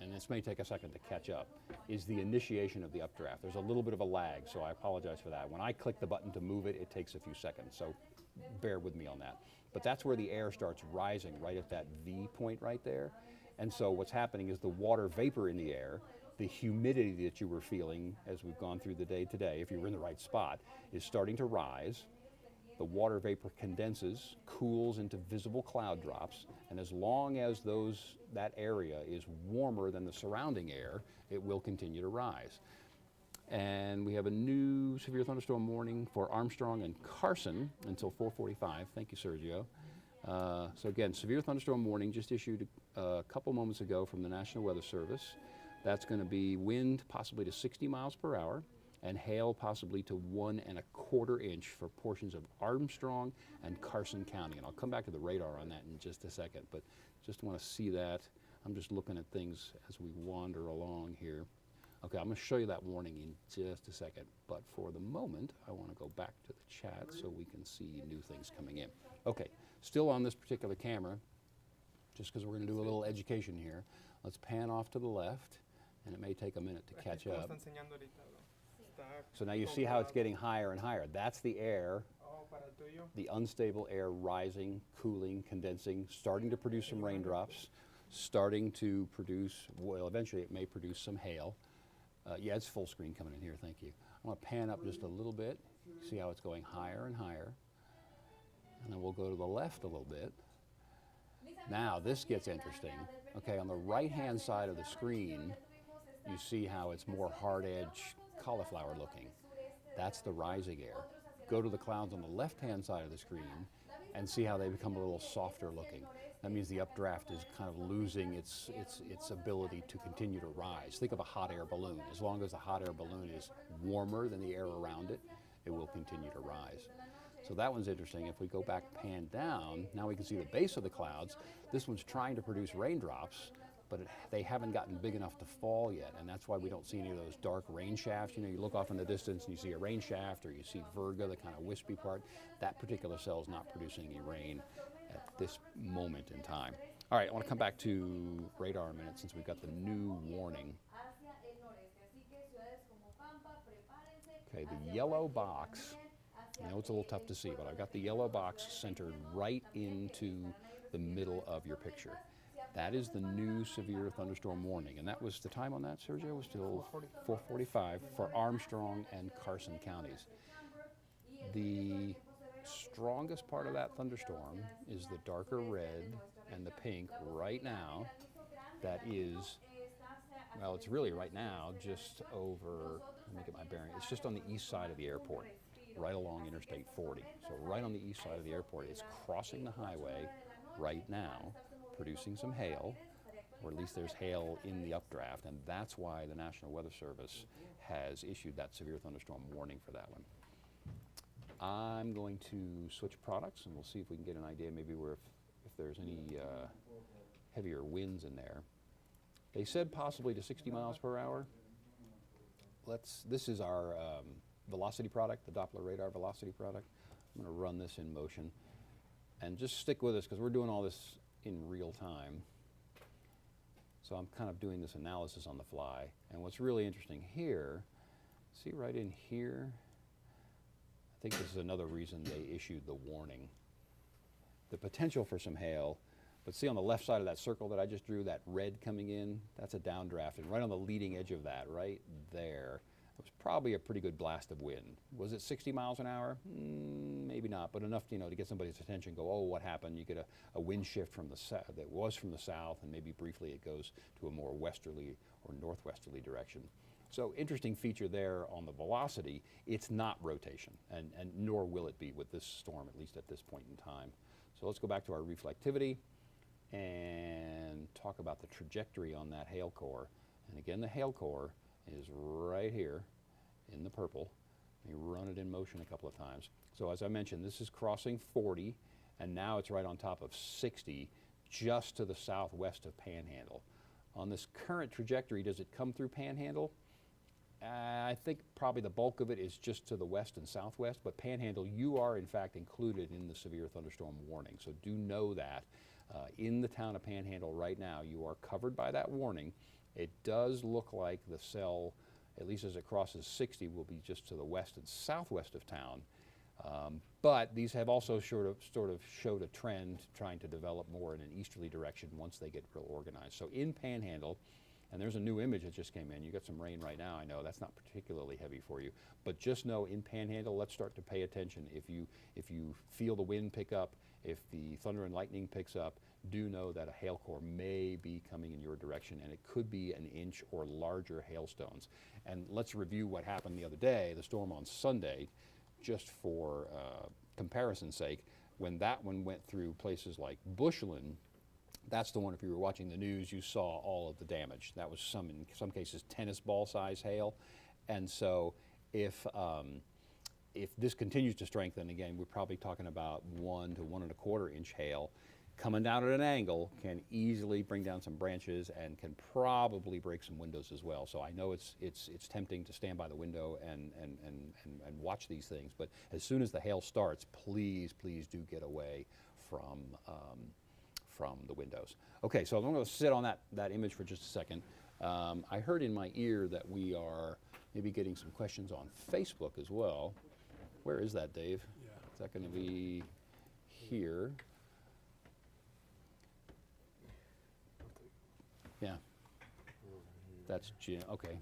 and this may take a second to catch up, is the initiation of the updraft. There's a little bit of a lag, so I apologize for that. When I click the button to move it, it takes a few seconds, so bear with me on that. But that's where the air starts rising, right at that V point right there. And so what's happening is the water vapor in the air, the humidity that you were feeling as we've gone through the day today, if you were in the right spot, is starting to rise. The water vapor condenses, cools into visible cloud drops, and as long as that area is warmer than the surrounding air, it will continue to rise. And we have a new severe thunderstorm warning for Armstrong and Carson until 4:45. Thank you, Sergio. So again, severe thunderstorm warning just issued a couple moments ago from the National Weather Service. That's going to be wind possibly to 60 miles per hour, and hail possibly to 1¼ inch for portions of Armstrong and Carson County. And I'll come back to the radar on that in just a second, but just want to see that. I'm just looking at things as we wander along here. Okay, I'm going to show you that warning in just a second, but for the moment, I want to go back to the chat so we can see new things coming in. Okay, still on this particular camera, just because we're going to do a little education here. Let's pan off to the left, and it may take a minute to Aquí catch es como up. está enseñando ahorita, ¿no? Está So now you see how it's doblado. getting higher and higher. That's the air, Oh, para el tuyo. the unstable air rising, cooling, condensing, starting to produce some raindrops, starting to produce, well, eventually it may produce some hail. Yeah, it's full screen coming in here, thank you. I'm going to pan up just a little bit, see how it's going higher and higher. And then we'll go to the left a little bit. Now this gets interesting. Okay, on the right-hand side of the screen, you see how it's more hard edge cauliflower looking. That's the rising air. Go to the clouds on the left-hand side of the screen and see how they become a little softer looking. That means the updraft is kind of losing its ability to continue to rise. Think of a hot air balloon. As long as the hot air balloon is warmer than the air around it, it will continue to rise. So that one's interesting. If we go back, pan down, now we can see the base of the clouds. This one's trying to produce raindrops, but they haven't gotten big enough to fall yet, and that's why we don't see any of those dark rain shafts. You know, you look off in the distance and you see a rain shaft, or you see virga, the kind of wispy part. That particular cell is not producing any rain at this moment in time. All right, I want to come back to radar a minute since we've got the new warning. Okay, the yellow box, I know it's a little tough to see, but I've got the yellow box centered right into the middle of your picture. That is the new severe thunderstorm warning, and that was the time on that, Sergio, was still 4:45 for Armstrong and Carson counties. The strongest part of that thunderstorm is the darker red and the pink right now. That is, well, it's really right now just over, let me get my bearing, it's just on the east side of the airport, right along Interstate 40. So right on the east side of the airport, it's crossing the highway right now, producing some hail, or at least there's hail in the updraft, and that's why the National Weather Service has issued that severe thunderstorm warning for that one. I'm going to switch products, and we'll see if we can get an idea maybe where if there's any heavier winds in there. They said possibly to 60 miles per hour. This is our velocity product, the Doppler radar velocity product. I'm going to run this in motion, and just stick with us because we're doing all this in real time. So I'm kind of doing this analysis on the fly. And what's really interesting here, see right in here, I think this is another reason they issued the warning. The potential for some hail, but see on the left side of that circle that I just drew, that red coming in, that's a downdraft, and right on the leading edge of that, right there, it was probably a pretty good blast of wind. Was it 60 miles an hour? Maybe not, but enough, you know, to get somebody's attention. Go, oh, what happened? You get a wind shift from the south that was from the south, and maybe briefly it goes to a more westerly or northwesterly direction. So interesting feature there on the velocity. It's not rotation, and nor will it be with this storm, at least at this point in time. So let's go back to our reflectivity and talk about the trajectory on that hail core. And again, the hail core is right here in the purple. Let me run it in motion a couple of times. So as I mentioned, this is crossing 40, and now it's right on top of 60, just to the southwest of Panhandle. On this current trajectory, does it come through Panhandle? I think probably the bulk of it is just to the west and southwest, but Panhandle, you are in fact included in the severe thunderstorm warning. So do know that in the town of Panhandle right now, you are covered by that warning. It does look like the cell, at least as it crosses 60, will be just to the west and southwest of town. But these have also sort of showed a trend trying to develop more in an easterly direction once they get real organized. So in Panhandle, and there's a new image that just came in. You got some rain right now, I know. That's not particularly heavy for you. But just know in Panhandle, let's start to pay attention. If you feel the wind pick up, if the thunder and lightning picks up, do know that a hail core may be coming in your direction, and it could be an inch or larger hailstones. And let's review what happened the other day, the storm on Sunday, just for comparison's sake. When that one went through places like Bushland, that's the one, if you were watching the news, you saw all of the damage. That was in some cases tennis ball size hail. And so if this continues to strengthen, again, we're probably talking about 1 to 1 1/4 inch hail coming down at an angle, can easily bring down some branches and can probably break some windows as well. So I know it's tempting to stand by the window and watch these things, but as soon as the hail starts, please do get away from from the windows. Okay, so I'm going to sit on that image for just a second. I heard in my ear that we are maybe getting some questions on Facebook as well. Where is that, Dave? Yeah. Is that going to be here? Yeah. That's Jim. Okay.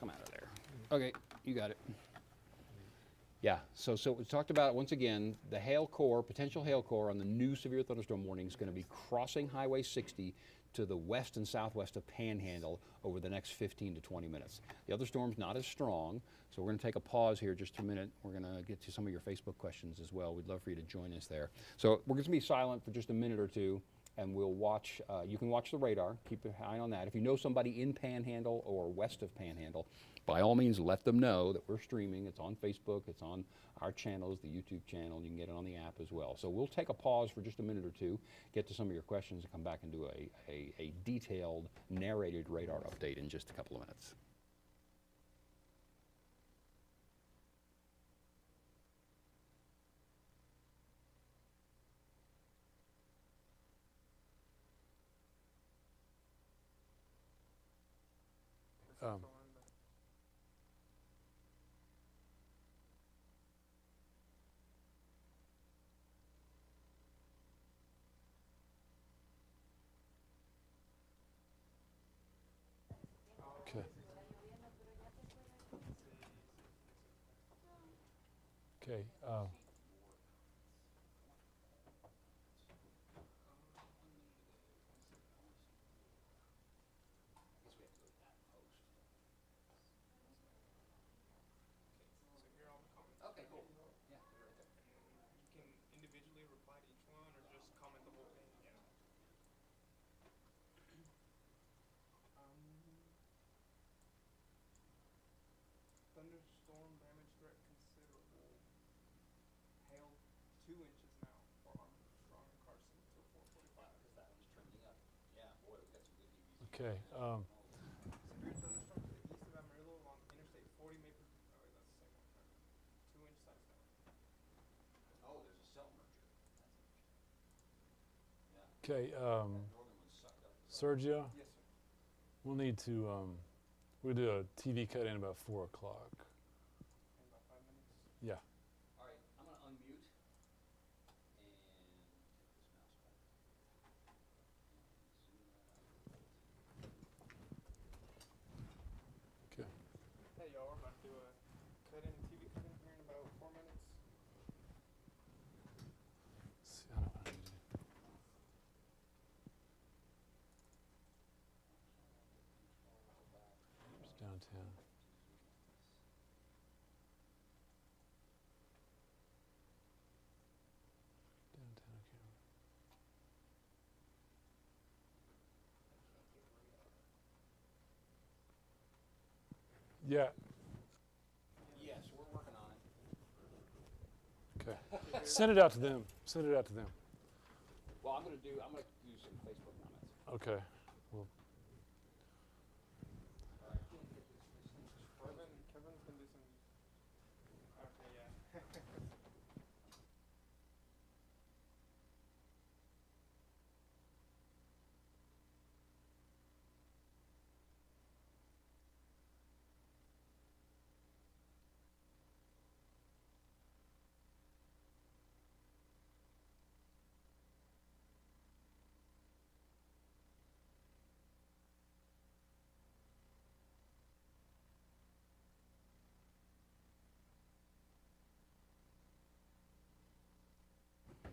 Come out of there. Okay, you got it. Yeah, so we talked about, once again, the hail core, potential hail core on the new severe thunderstorm warning is going to be crossing Highway 60 to the west and southwest of Panhandle over the next 15 to 20 minutes. The other storm's not as strong, so we're going to take a pause here just a minute. We're going to get to some of your Facebook questions as well. We'd love for you to join us there. So we're going to be silent for just a minute or two, and we'll watch, you can watch the radar, keep an eye on that. If you know somebody in Panhandle or west of Panhandle, by all means let them know that we're streaming. It's on Facebook, it's on our channels, the YouTube channel, you can get it on the app as well. So we'll take a pause for just a minute or two, get to some of your questions, and come back and do a detailed, narrated radar update in just a couple of minutes. Okay. Okay. So here are all the comments. Okay, cool. Yeah, right there. You can individually reply to each one or just comment the whole page. Thunderstorm damage threat considerable. Hail 2 inches now for Armstrong and Carson till 4:45. That one's trending up. Yeah, boy, we got some good news. Okay. Severe thunderstorm to the east of Amarillo along Interstate 40 Maple. Oh, wait, that's the same one. Okay. 2-inch size down. Oh, there's a cell merger. That's interesting. Yeah. Okay. Northern one's sucked up. Sergio, Yes, sir. we'll need to. We'll do a TV cut in about 4 o'clock. In about 5 minutes. Yeah. All right, I'm going to unmute and take this mouse back. Okay. Hey, y'all, we're about to do a cut in, TV cut in here in about 4 minutes. See, I don't know how to do. It's downtown. Downtown camera. Yeah. Yes, we're working on it. Okay. Send it out to them. Send it out to them. Well, I'm going to do some Facebook comments. Okay. Well, Kevin's gonna do some. Okay,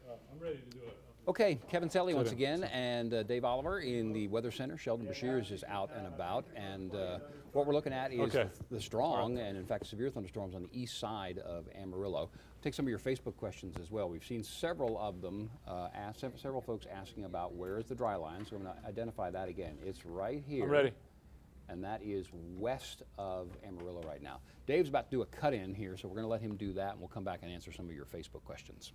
yeah. I'm ready to do it. Okay, Kevin Selly once Kevin. again, and Dave Oliver in the Weather Center. Sheldon Bashir is just out and about, and what we're looking at is Okay. the strong and, in fact, severe thunderstorms on the east side of Amarillo. Take some of your Facebook questions as well. We've seen several of them, several folks asking about where is the dry line, so I'm going to identify that again. It's right here. I'm ready. And that is west of Amarillo right now. Dave's about to do a cut-in here, so we're going to let him do that, and we'll come back and answer some of your Facebook questions.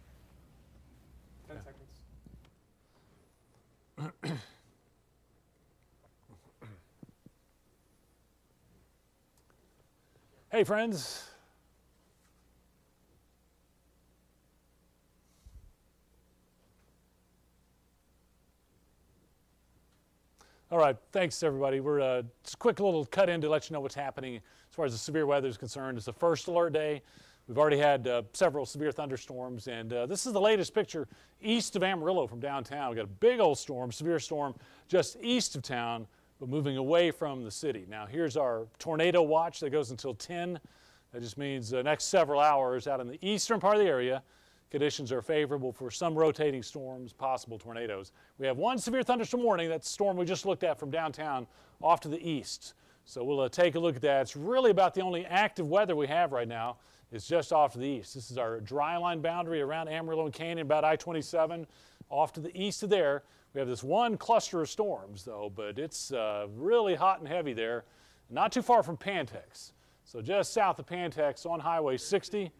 10 seconds. Hey, friends. All right, thanks everybody. We're just a quick little cut in to let you know what's happening as far as the severe weather is concerned. It's the first alert day. We've already had several severe thunderstorms, and this is the latest picture east of Amarillo from downtown. We've got a big old storm, severe storm, just east of town, but moving away from the city. Now here's our tornado watch that goes until 10. That just means the next several hours out in the eastern part of the area, conditions are favorable for some rotating storms, possible tornadoes. We have one severe thunderstorm warning, that's the storm we just looked at from downtown off to the east. So we'll take a look at that. It's really about the only active weather we have right now. It's just off to the east. This is our dry line boundary around Amarillo and Canyon, about I-27. Off to the east of there, we have this one cluster of storms, though, but it's really hot and heavy there, not too far from Pantex. So just south of Pantex on Highway 60.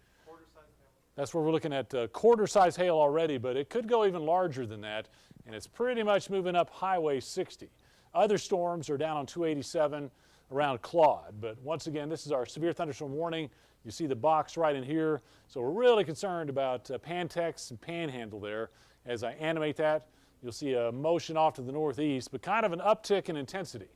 That's where we're looking at quarter-size hail already, but it could go even larger than that, and it's pretty much moving up Highway 60. Other storms are down on 287 around Claude, but once again, this is our severe thunderstorm warning. You see the box right in here, so we're really concerned about Pantex and Panhandle there. As I animate that, you'll see a motion off to the northeast, but kind of an uptick in intensity.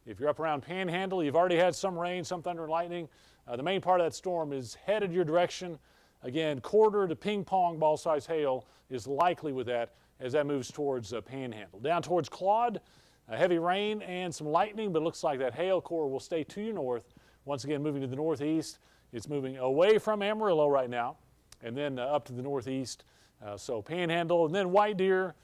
If you're up around Panhandle, you've already had some rain, some thunder and lightning. The main part of that storm is headed your direction. Again, quarter to ping pong ball size hail is likely with that as that moves towards Panhandle. Down towards Claude, heavy rain and some lightning, but it looks like that hail core will stay to your north. Once again, moving to the northeast. It's moving away from Amarillo right now and then up to the northeast. So Panhandle and then White Deer,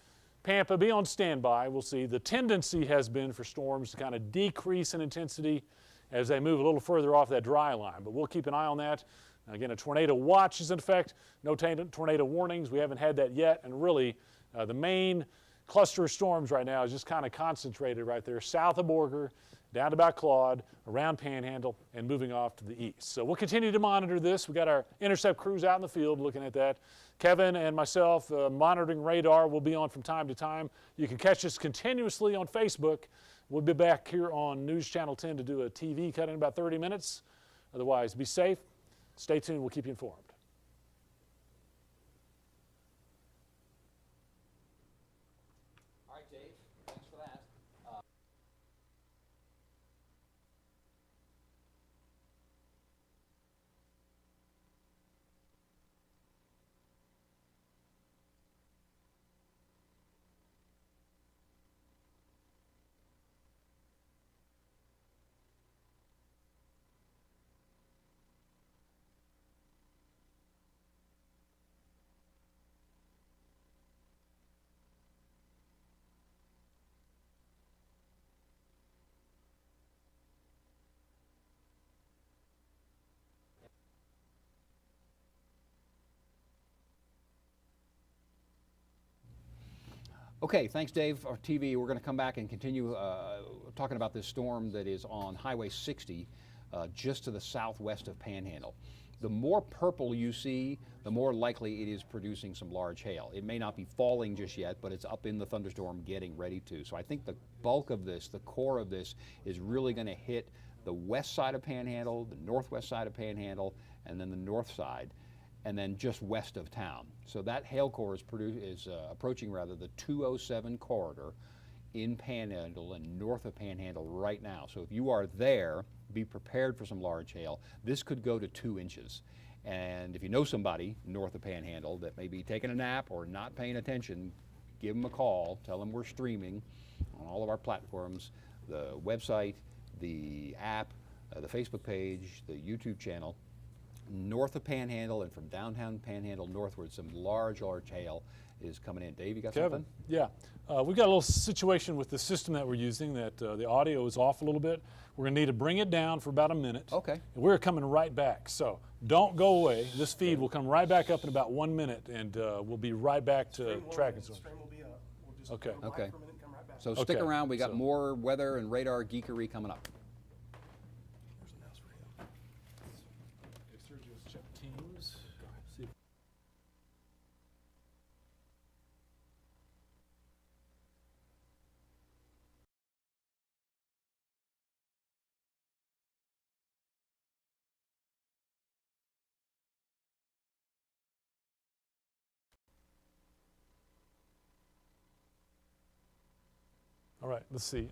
Pampa, be on standby. We'll see. The tendency has been for storms to kind of decrease in intensity as they move a little further off that dry line, but we'll keep an eye on that. Again, a tornado watch is in effect. No tornado warnings. We haven't had that yet. And really, the main cluster of storms right now is just kind of concentrated right there south of Borger, down to about Claude, around Panhandle, and moving off to the east. So we'll continue to monitor this. We've got our intercept crews out in the field looking at that. Kevin and myself monitoring radar. We'll be on from time to time. You can catch us continuously on Facebook. We'll be back here on News Channel 10 to do a TV cut in about 30 minutes. Otherwise, be safe. Stay tuned. We'll keep you informed. All right, Dave, thanks for that. Okay, thanks, Dave. Our TV, we're going to come back and continue talking about this storm that is on Highway 60, just to the southwest of Panhandle. The more purple you see, the more likely it is producing some large hail. It may not be falling just yet, but it's up in the thunderstorm getting ready to. So I think the bulk of this, the core of this, is really going to hit the west side of Panhandle, the northwest side of Panhandle, and then the north side, and then just west of town. So that hail core is approaching the 207 corridor in Panhandle and north of Panhandle right now. So if you are there, be prepared for some large hail. This could go to 2 inches. And if you know somebody north of Panhandle that may be taking a nap or not paying attention, give them a call. Tell them we're streaming on all of our platforms, the website, the app, the Facebook page, the YouTube channel. North of Panhandle and from downtown Panhandle northward, some large hail is coming in. Dave, you got something? Yeah. We've got a little situation with the system that we're using that the audio is off a little bit. We're going to need to bring it down for about a minute. Okay. And we're coming right back. So don't go away. This feed will come right back up in about 1 minute, and we'll be right back to tracking. The stream will be up. We'll just Okay. go Okay. for a minute and come right back. So stick Okay. around. We got So- more weather and radar geekery coming up. Sergio's check Teams. See if All right. right, let's see.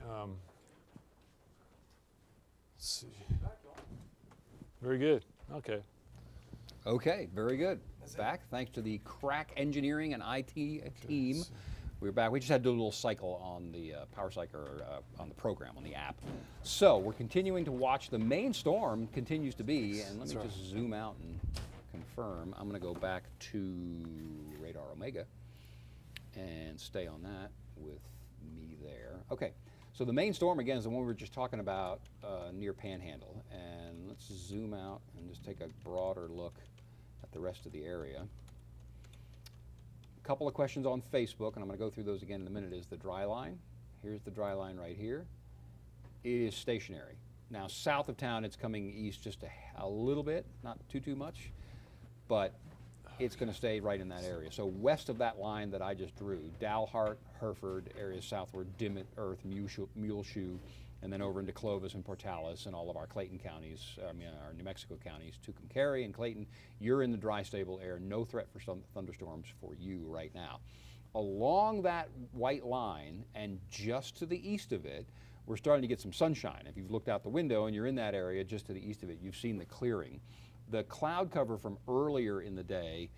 Let's see. Very good. Okay. Okay, very good. Back, thanks to the crack engineering and IT team. We're back. We just had to do a little cycle on the power cycle, on the program, on the app. So we're continuing to watch. The main storm continues to be, and let me just zoom out and confirm. I'm going to go back to radar Omega and stay on that with me there. Okay, so the main storm again is the one we were just talking about near Panhandle. And let's zoom out and just take a broader look at the rest of the area. A couple of questions on Facebook, and I'm going to go through those again in a minute, is the dry line. Here's the dry line right here. It is stationary. Now, south of town, it's coming east just a little bit, not too much, but it's going to stay right in that area. So west of that line that I just drew, Dalhart, Hereford, areas southward, Dimmitt, Earth, Muleshoe, and then over into Clovis and Portales and all of our Clayton counties, our New Mexico counties, Tucumcari and Clayton, you're in the dry, stable air. No threat for some thunderstorms for you right now. Along that white line and just to the east of it, we're starting to get some sunshine. If you've looked out the window and you're in that area just to the east of it, you've seen the clearing. The cloud cover from earlier in the day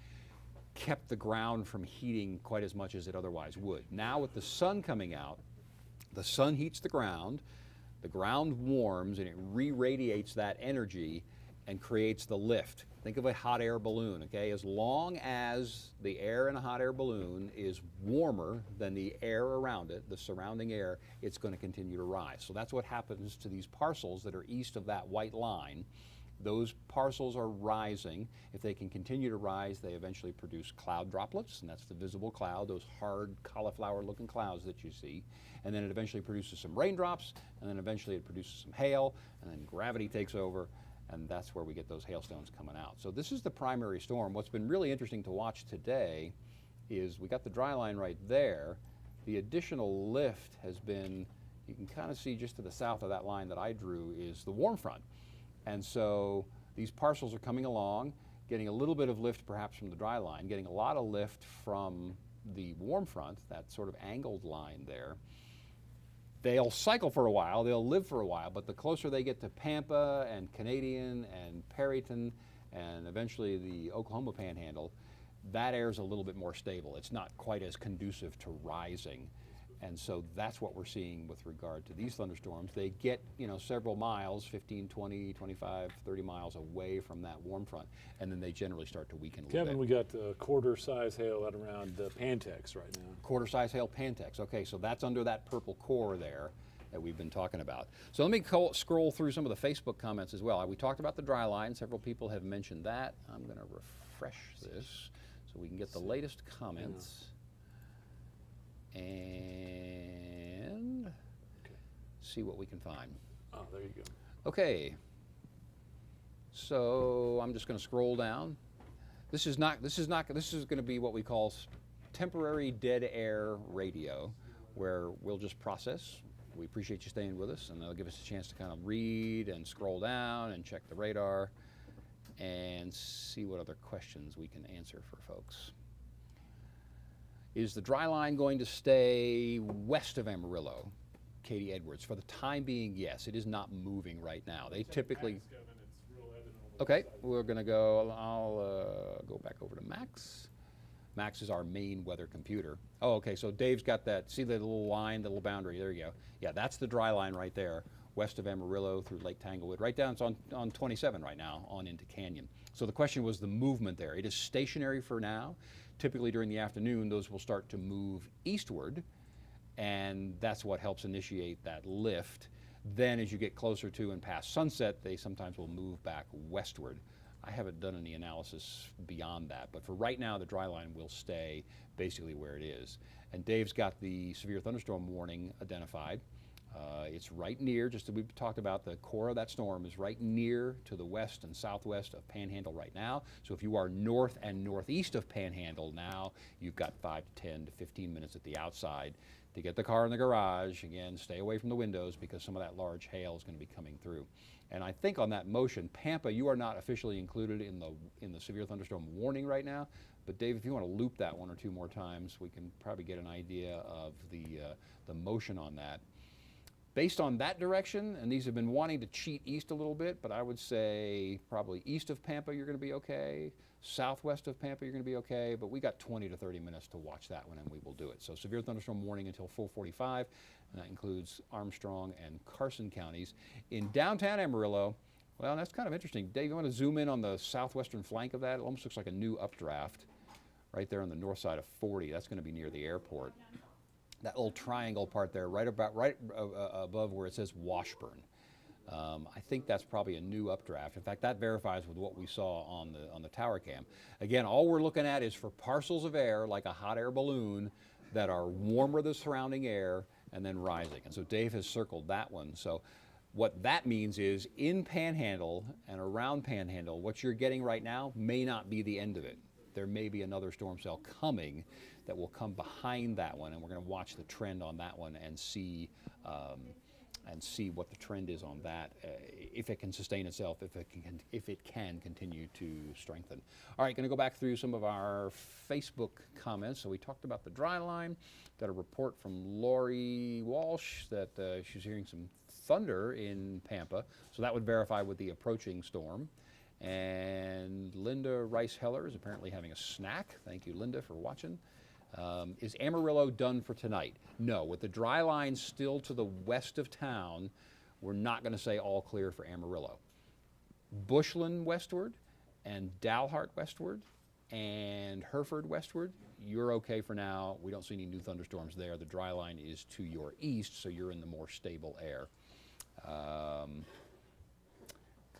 kept the ground from heating quite as much as it otherwise would. Now with the sun coming out, the sun heats the ground warms, and it re-radiates that energy and creates the lift. Think of a hot air balloon, okay? As long as the air in a hot air balloon is warmer than the air around it, the surrounding air, it's going to continue to rise. So that's what happens to these parcels that are east of that white line. Those parcels are rising. If they can continue to rise, they eventually produce cloud droplets, and that's the visible cloud, those hard cauliflower-looking clouds that you see. And then it eventually produces some raindrops, and then eventually it produces some hail, and then gravity takes over, and that's where we get those hailstones coming out. So this is the primary storm. What's been really interesting to watch today is we got the dry line right there. The additional lift has been, you can kind of see just to the south of that line that I drew is the warm front. And so these parcels are coming along, getting a little bit of lift perhaps from the dry line, getting a lot of lift from the warm front, that sort of angled line there. They'll cycle for a while, they'll live for a while, but the closer they get to Pampa and Canadian and Perryton and eventually the Oklahoma Panhandle, that air is a little bit more stable. It's not quite as conducive to rising. And so that's what we're seeing with regard to these thunderstorms. They get, several miles, 15, 20, 25, 30 miles away from that warm front, and then they generally start to weaken a little Kevin, bit. we got quarter-size hail at around Pantex right now. Quarter-size hail Pantex. Okay, so that's under that purple core there that we've been talking about. So let me scroll through some of the Facebook comments as well. We talked about the dry line. Several people have mentioned that. I'm going to refresh this so we can get the latest comments. And see what we can find. Oh, there you go. Okay. So I'm just going to scroll down. This is going to be what we call temporary dead air radio, where we'll just process. We appreciate you staying with us, and that'll give us a chance to kind of read and scroll down and check the radar and see what other questions we can answer for folks. Is the dry line going to stay west of Amarillo? Katie Edwards. For the time being, yes. It is not moving right now. They typically... Okay, we're going to go, I'll go back over to Max. Max is our main weather computer. Oh, okay, so Dave's got that, see the little line, the little boundary, there you go. Yeah, that's the dry line right there, west of Amarillo through Lake Tanglewood. Right down, it's on 27 right now, on into Canyon. So the question was the movement there. It is stationary for now. Typically during the afternoon, those will start to move eastward, and that's what helps initiate that lift. Then as you get closer to and past sunset, they sometimes will move back westward. I haven't done any analysis beyond that, but for right now, the dry line will stay basically where it is. And Dave's got the severe thunderstorm warning identified. It's right near, just as we've talked about, the core of that storm is right near to the west and southwest of Panhandle right now. So if you are north and northeast of Panhandle now, you've got 5 to 10 to 15 minutes at the outside to get the car in the garage. Again, stay away from the windows because some of that large hail is going to be coming through. And I think on that motion, Pampa, you are not officially included in the severe thunderstorm warning right now. But Dave, if you want to loop that one or two more times, we can probably get an idea of the motion on that. based on that direction, and these have been wanting to cheat east a little bit, but I would say probably east of Pampa you're going to be okay. Southwest of Pampa you're going to be okay, but we got 20 to 30 minutes to watch that one, and we will do it. So severe thunderstorm warning until 4:45, and that includes Armstrong and Carson counties. In downtown Amarillo, well, that's kind of interesting. Dave, you want to zoom in on the southwestern flank of that? It almost looks like a new updraft right there on the north side of 40. That's going to be near the airport. That little triangle part there, right above where it says Washburn. I think that's probably a new updraft. In fact, that verifies with what we saw on the tower cam. Again, all we're looking at is for parcels of air, like a hot air balloon, that are warmer than the surrounding air and then rising. And so Dave has circled that one. So what that means is in Panhandle and around Panhandle, what you're getting right now may not be the end of it. There may be another storm cell coming that will come behind that one, and we're going to watch the trend on that one and see what the trend is on that, if it can sustain itself, if it can continue to strengthen. All right, going to go back through some of our Facebook comments. So we talked about the dry line. Got a report from Lori Walsh that she's hearing some thunder in Pampa, so that would verify with the approaching storm. And Linda Rice-Heller is apparently having a snack. Thank you, Linda, for watching. Is Amarillo done for tonight? No. With the dry line still to the west of town, we're not going to say all clear for Amarillo. Bushland westward and Dalhart westward and Hereford westward, you're okay for now. We don't see any new thunderstorms there. The dry line is to your east, so you're in the more stable air.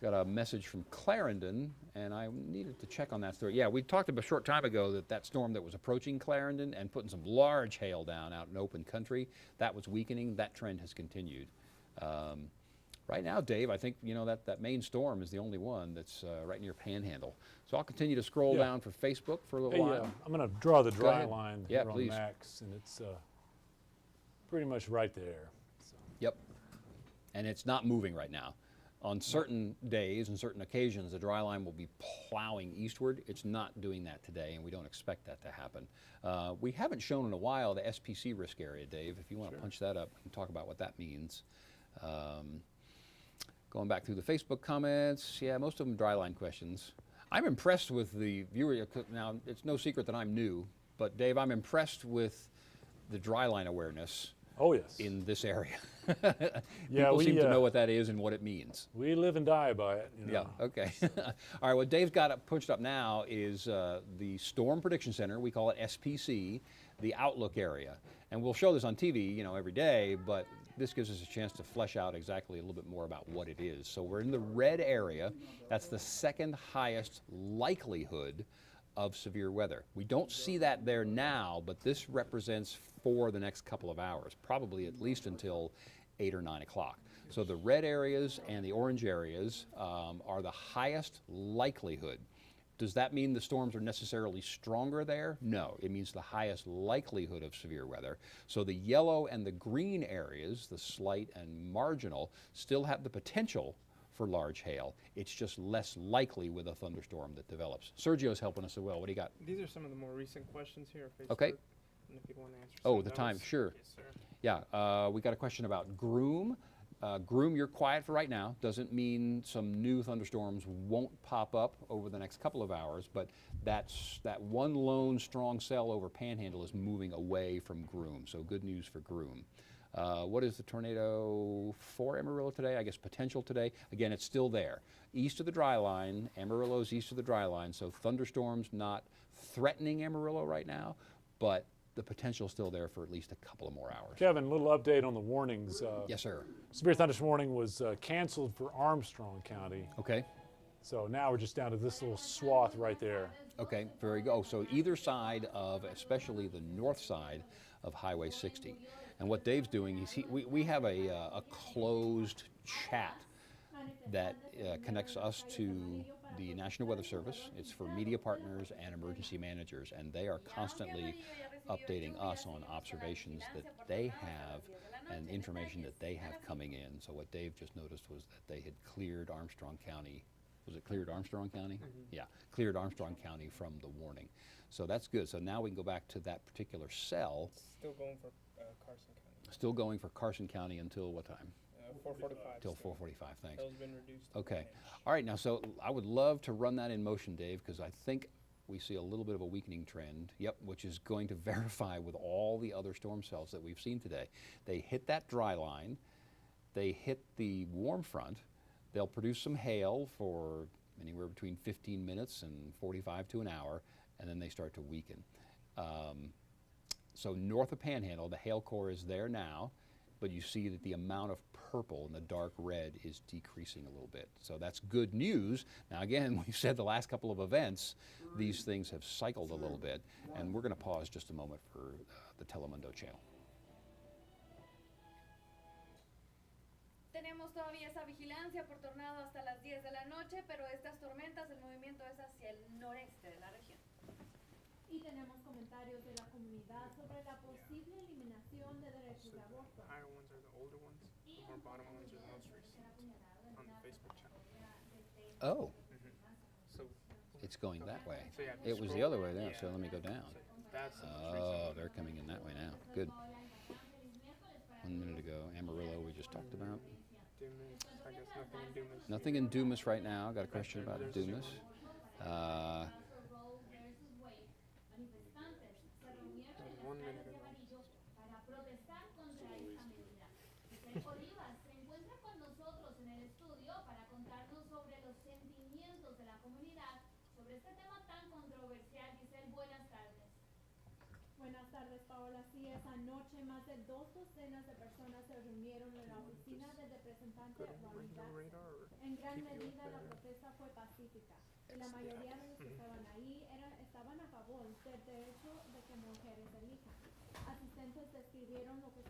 Got a message from Clarendon, and I needed to check on that story. Yeah, we talked about a short time ago that storm that was approaching Clarendon and putting some large hail down out in open country, that was weakening. That trend has continued. Right now, Dave, I think that main storm is the only one that's right near Panhandle. So I'll continue to scroll down for Facebook for a little while. I'm going to draw the dry ahead. line Yeah, here please. on Max, and it's pretty much right there. So. Yep. And it's not moving right now. On certain days and certain occasions, the dry line will be plowing eastward. It's not doing that today, and we don't expect that to happen. We haven't shown in a while the SPC risk area, Dave. If you want to punch that up, we can talk about what that means. Going back through the Facebook comments, yeah, most of them dry line questions. I'm impressed with the viewer. Now, it's no secret that I'm new, but Dave, I'm impressed with the dry line awareness. Oh, yes. In this area. Yeah, People seem to know what that is and what it means. We live and die by it. Yeah, okay. All right, what Dave's got punched up now is the Storm Prediction Center. We call it SPC, the outlook area. And we'll show this on TV, every day, but this gives us a chance to flesh out exactly a little bit more about what it is. So we're in the red area. That's the second highest likelihood of severe weather. We don't see that there now, but this represents for the next couple of hours, probably at least until 8 or 9 o'clock. So the red areas and the orange areas are the highest likelihood. Does that mean the storms are necessarily stronger there? No, it means the highest likelihood of severe weather. So the yellow and the green areas, the slight and marginal, still have the potential for large hail. It's just less likely with a thunderstorm that develops. Sergio's helping us as well. What do you got? These are some of the more recent questions here on Facebook. Okay. And if you want to answer Oh, some of the time, those. sure. Yes, sir. Yeah, we got a question about Groom. Groom, you're quiet for right now. Doesn't mean some new thunderstorms won't pop up over the next couple of hours, but that one lone strong cell over Panhandle is moving away from Groom, so good news for Groom. What is the tornado for Amarillo today? I guess potential today. Again, it's still there. East of the dry line, Amarillo's east of the dry line, so thunderstorms not threatening Amarillo right now, but the potential is still there for at least a couple of more hours. Kevin, a little update on the warnings. Yes, sir. Severe thunderstorm warning was canceled for Armstrong County. Okay. So now we're just down to this little swath right there. Okay, very good. Oh, so either side of, especially the north side of Highway 60. And what Dave's doing is we have a closed chat that connects us to the National Weather Service. It's for media partners and emergency managers, and they are constantly updating us on observations that they have and information that they have coming in. So what Dave just noticed was that they had cleared Armstrong County. Was it cleared Armstrong County? Mm-hmm. Yeah, cleared Armstrong County from the warning. So that's good. So now we can go back to that particular cell. Still going for Carson County. Still going for Carson County until what time? 4:45. Till 4:45, thanks. That has been reduced. to Okay. 1 inch. All right, now, so I would love to run that in motion, Dave, because I think we see a little bit of a weakening trend, yep, which is going to verify with all the other storm cells that we've seen today. They hit that dry line, they hit the warm front, they'll produce some hail for anywhere between 15 minutes and 45 to an hour, and then they start to weaken. So north of Panhandle, the hail core is there now, but you see that the amount of purple and the dark red is decreasing a little bit. So that's good news. Now again, we've said the last couple of events, these things have cycled a little bit, and we're going to pause just a moment for the Telemundo channel. Tenemos todavía esa vigilancia por tornado hasta las 10 de la noche, pero estas tormentas, el movimiento es hacia el noreste de la región. Y tenemos comentarios de la comunidad sobre la posible eliminación de derechos de aborto. The higher ones are the older ones. The more bottom ones are the most recent on the Facebook channel. Oh, So, it's going that way. so yeah, It was the scroll- other way there, yeah, so let me go down. so that's the most Oh, recent. they're coming in that way now. Good. 1 minute ago, Amarillo we just talked about. Dumas, I guess nothing in Dumas. Nothing in Dumas right now. Got a question about Dumas. That was 1 minute ago. Para protestar contra esta medida. Miguel Olivas se encuentra con nosotros en el estudio para contarnos sobre los sentimientos de la comunidad sobre este tema tan controversial. Giselle, buenas tardes. Buenas tardes, Paola. Sí, esa noche más de 2 docenas de personas se reunieron en la oficina del representante Go to regular Juan. radar or En gran keep you medida up la there. protesta fue pacífica y la mayoría de los que estaban ahí estaban a favor del derecho de que mujeres elijan. Asistentes describieron lo que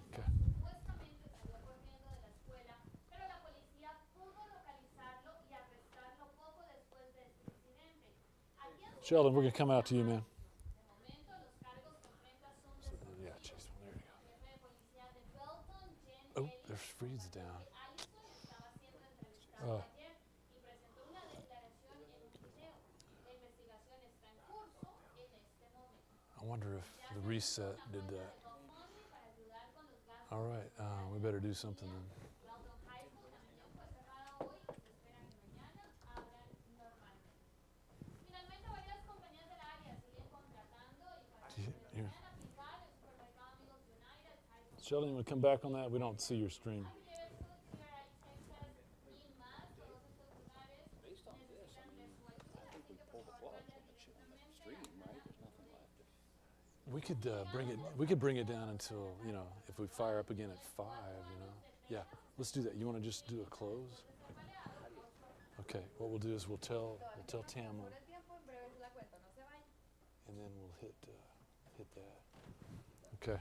supuestamente salió corriendo de la escuela, pero la policía pudo localizarlo y arrestarlo poco después de este incidente. Aquí en su Sheldon, we're going to come out to you, man. de momento los cargos que enfrenta son de Yeah, Chase, there you go. jefe de policía de Belton, Jen Oh, Ellis, there's freeze down. Allison estaba siendo entrevistado Oh. ayer y presentó una declaración en video. La investigación está en curso en este momento. I wonder if the reset did that. All right, we better do something then. Here. Sheldon, you want to come back on that? We don't see your stream. Based on this, I mean, I think we pulled the plug on the stream, right? There's nothing left. We could bring it. We could bring it down until, you know, if we fire up again at 5. You know. Yeah. Let's do that. You want to just do a close? Okay. What we'll do is we'll tell Tam, and then we'll hit that. Okay.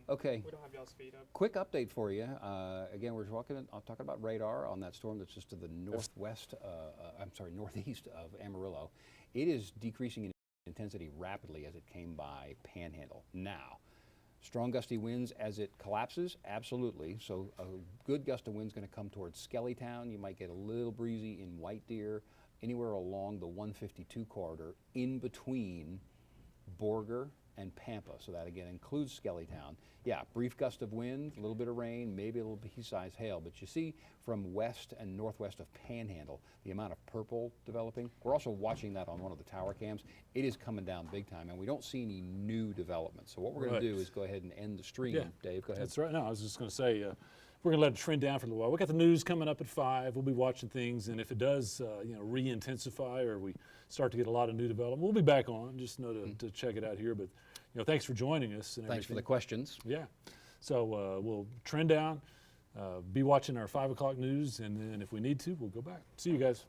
Okay. We don't have y'all's feet up. Quick update for you. Again, we're talking about radar on that storm that's just to the northwest. Northeast of Amarillo. It is decreasing in intensity rapidly as it came by Panhandle. Now, strong gusty winds as it collapses, absolutely. So a good gust of wind's going to come towards Skellytown. You might get a little breezy in White Deer, anywhere along the 152 corridor in between Borger and Pampa. So that again includes Skellytown. Yeah, brief gust of wind, a little bit of rain, maybe a little pea-sized hail. But you see from west and northwest of Panhandle, the amount of purple developing. We're also watching that on one of the tower cams. It is coming down big time, and we don't see any new developments. So what we're going to do is go ahead and end the stream. Yeah, Dave, go ahead. That's right. No, I was just going to say, we're going to let it trend down for a little while. We got the news coming up at 5. We'll be watching things, and if it does, re-intensify or we start to get a lot of new development, we'll be back on. Just know to check it out here. But thanks for joining us. And Thanks for the questions. Yeah. So we'll trend down. Be watching our 5 o'clock news, and then if we need to, we'll go back. See you guys.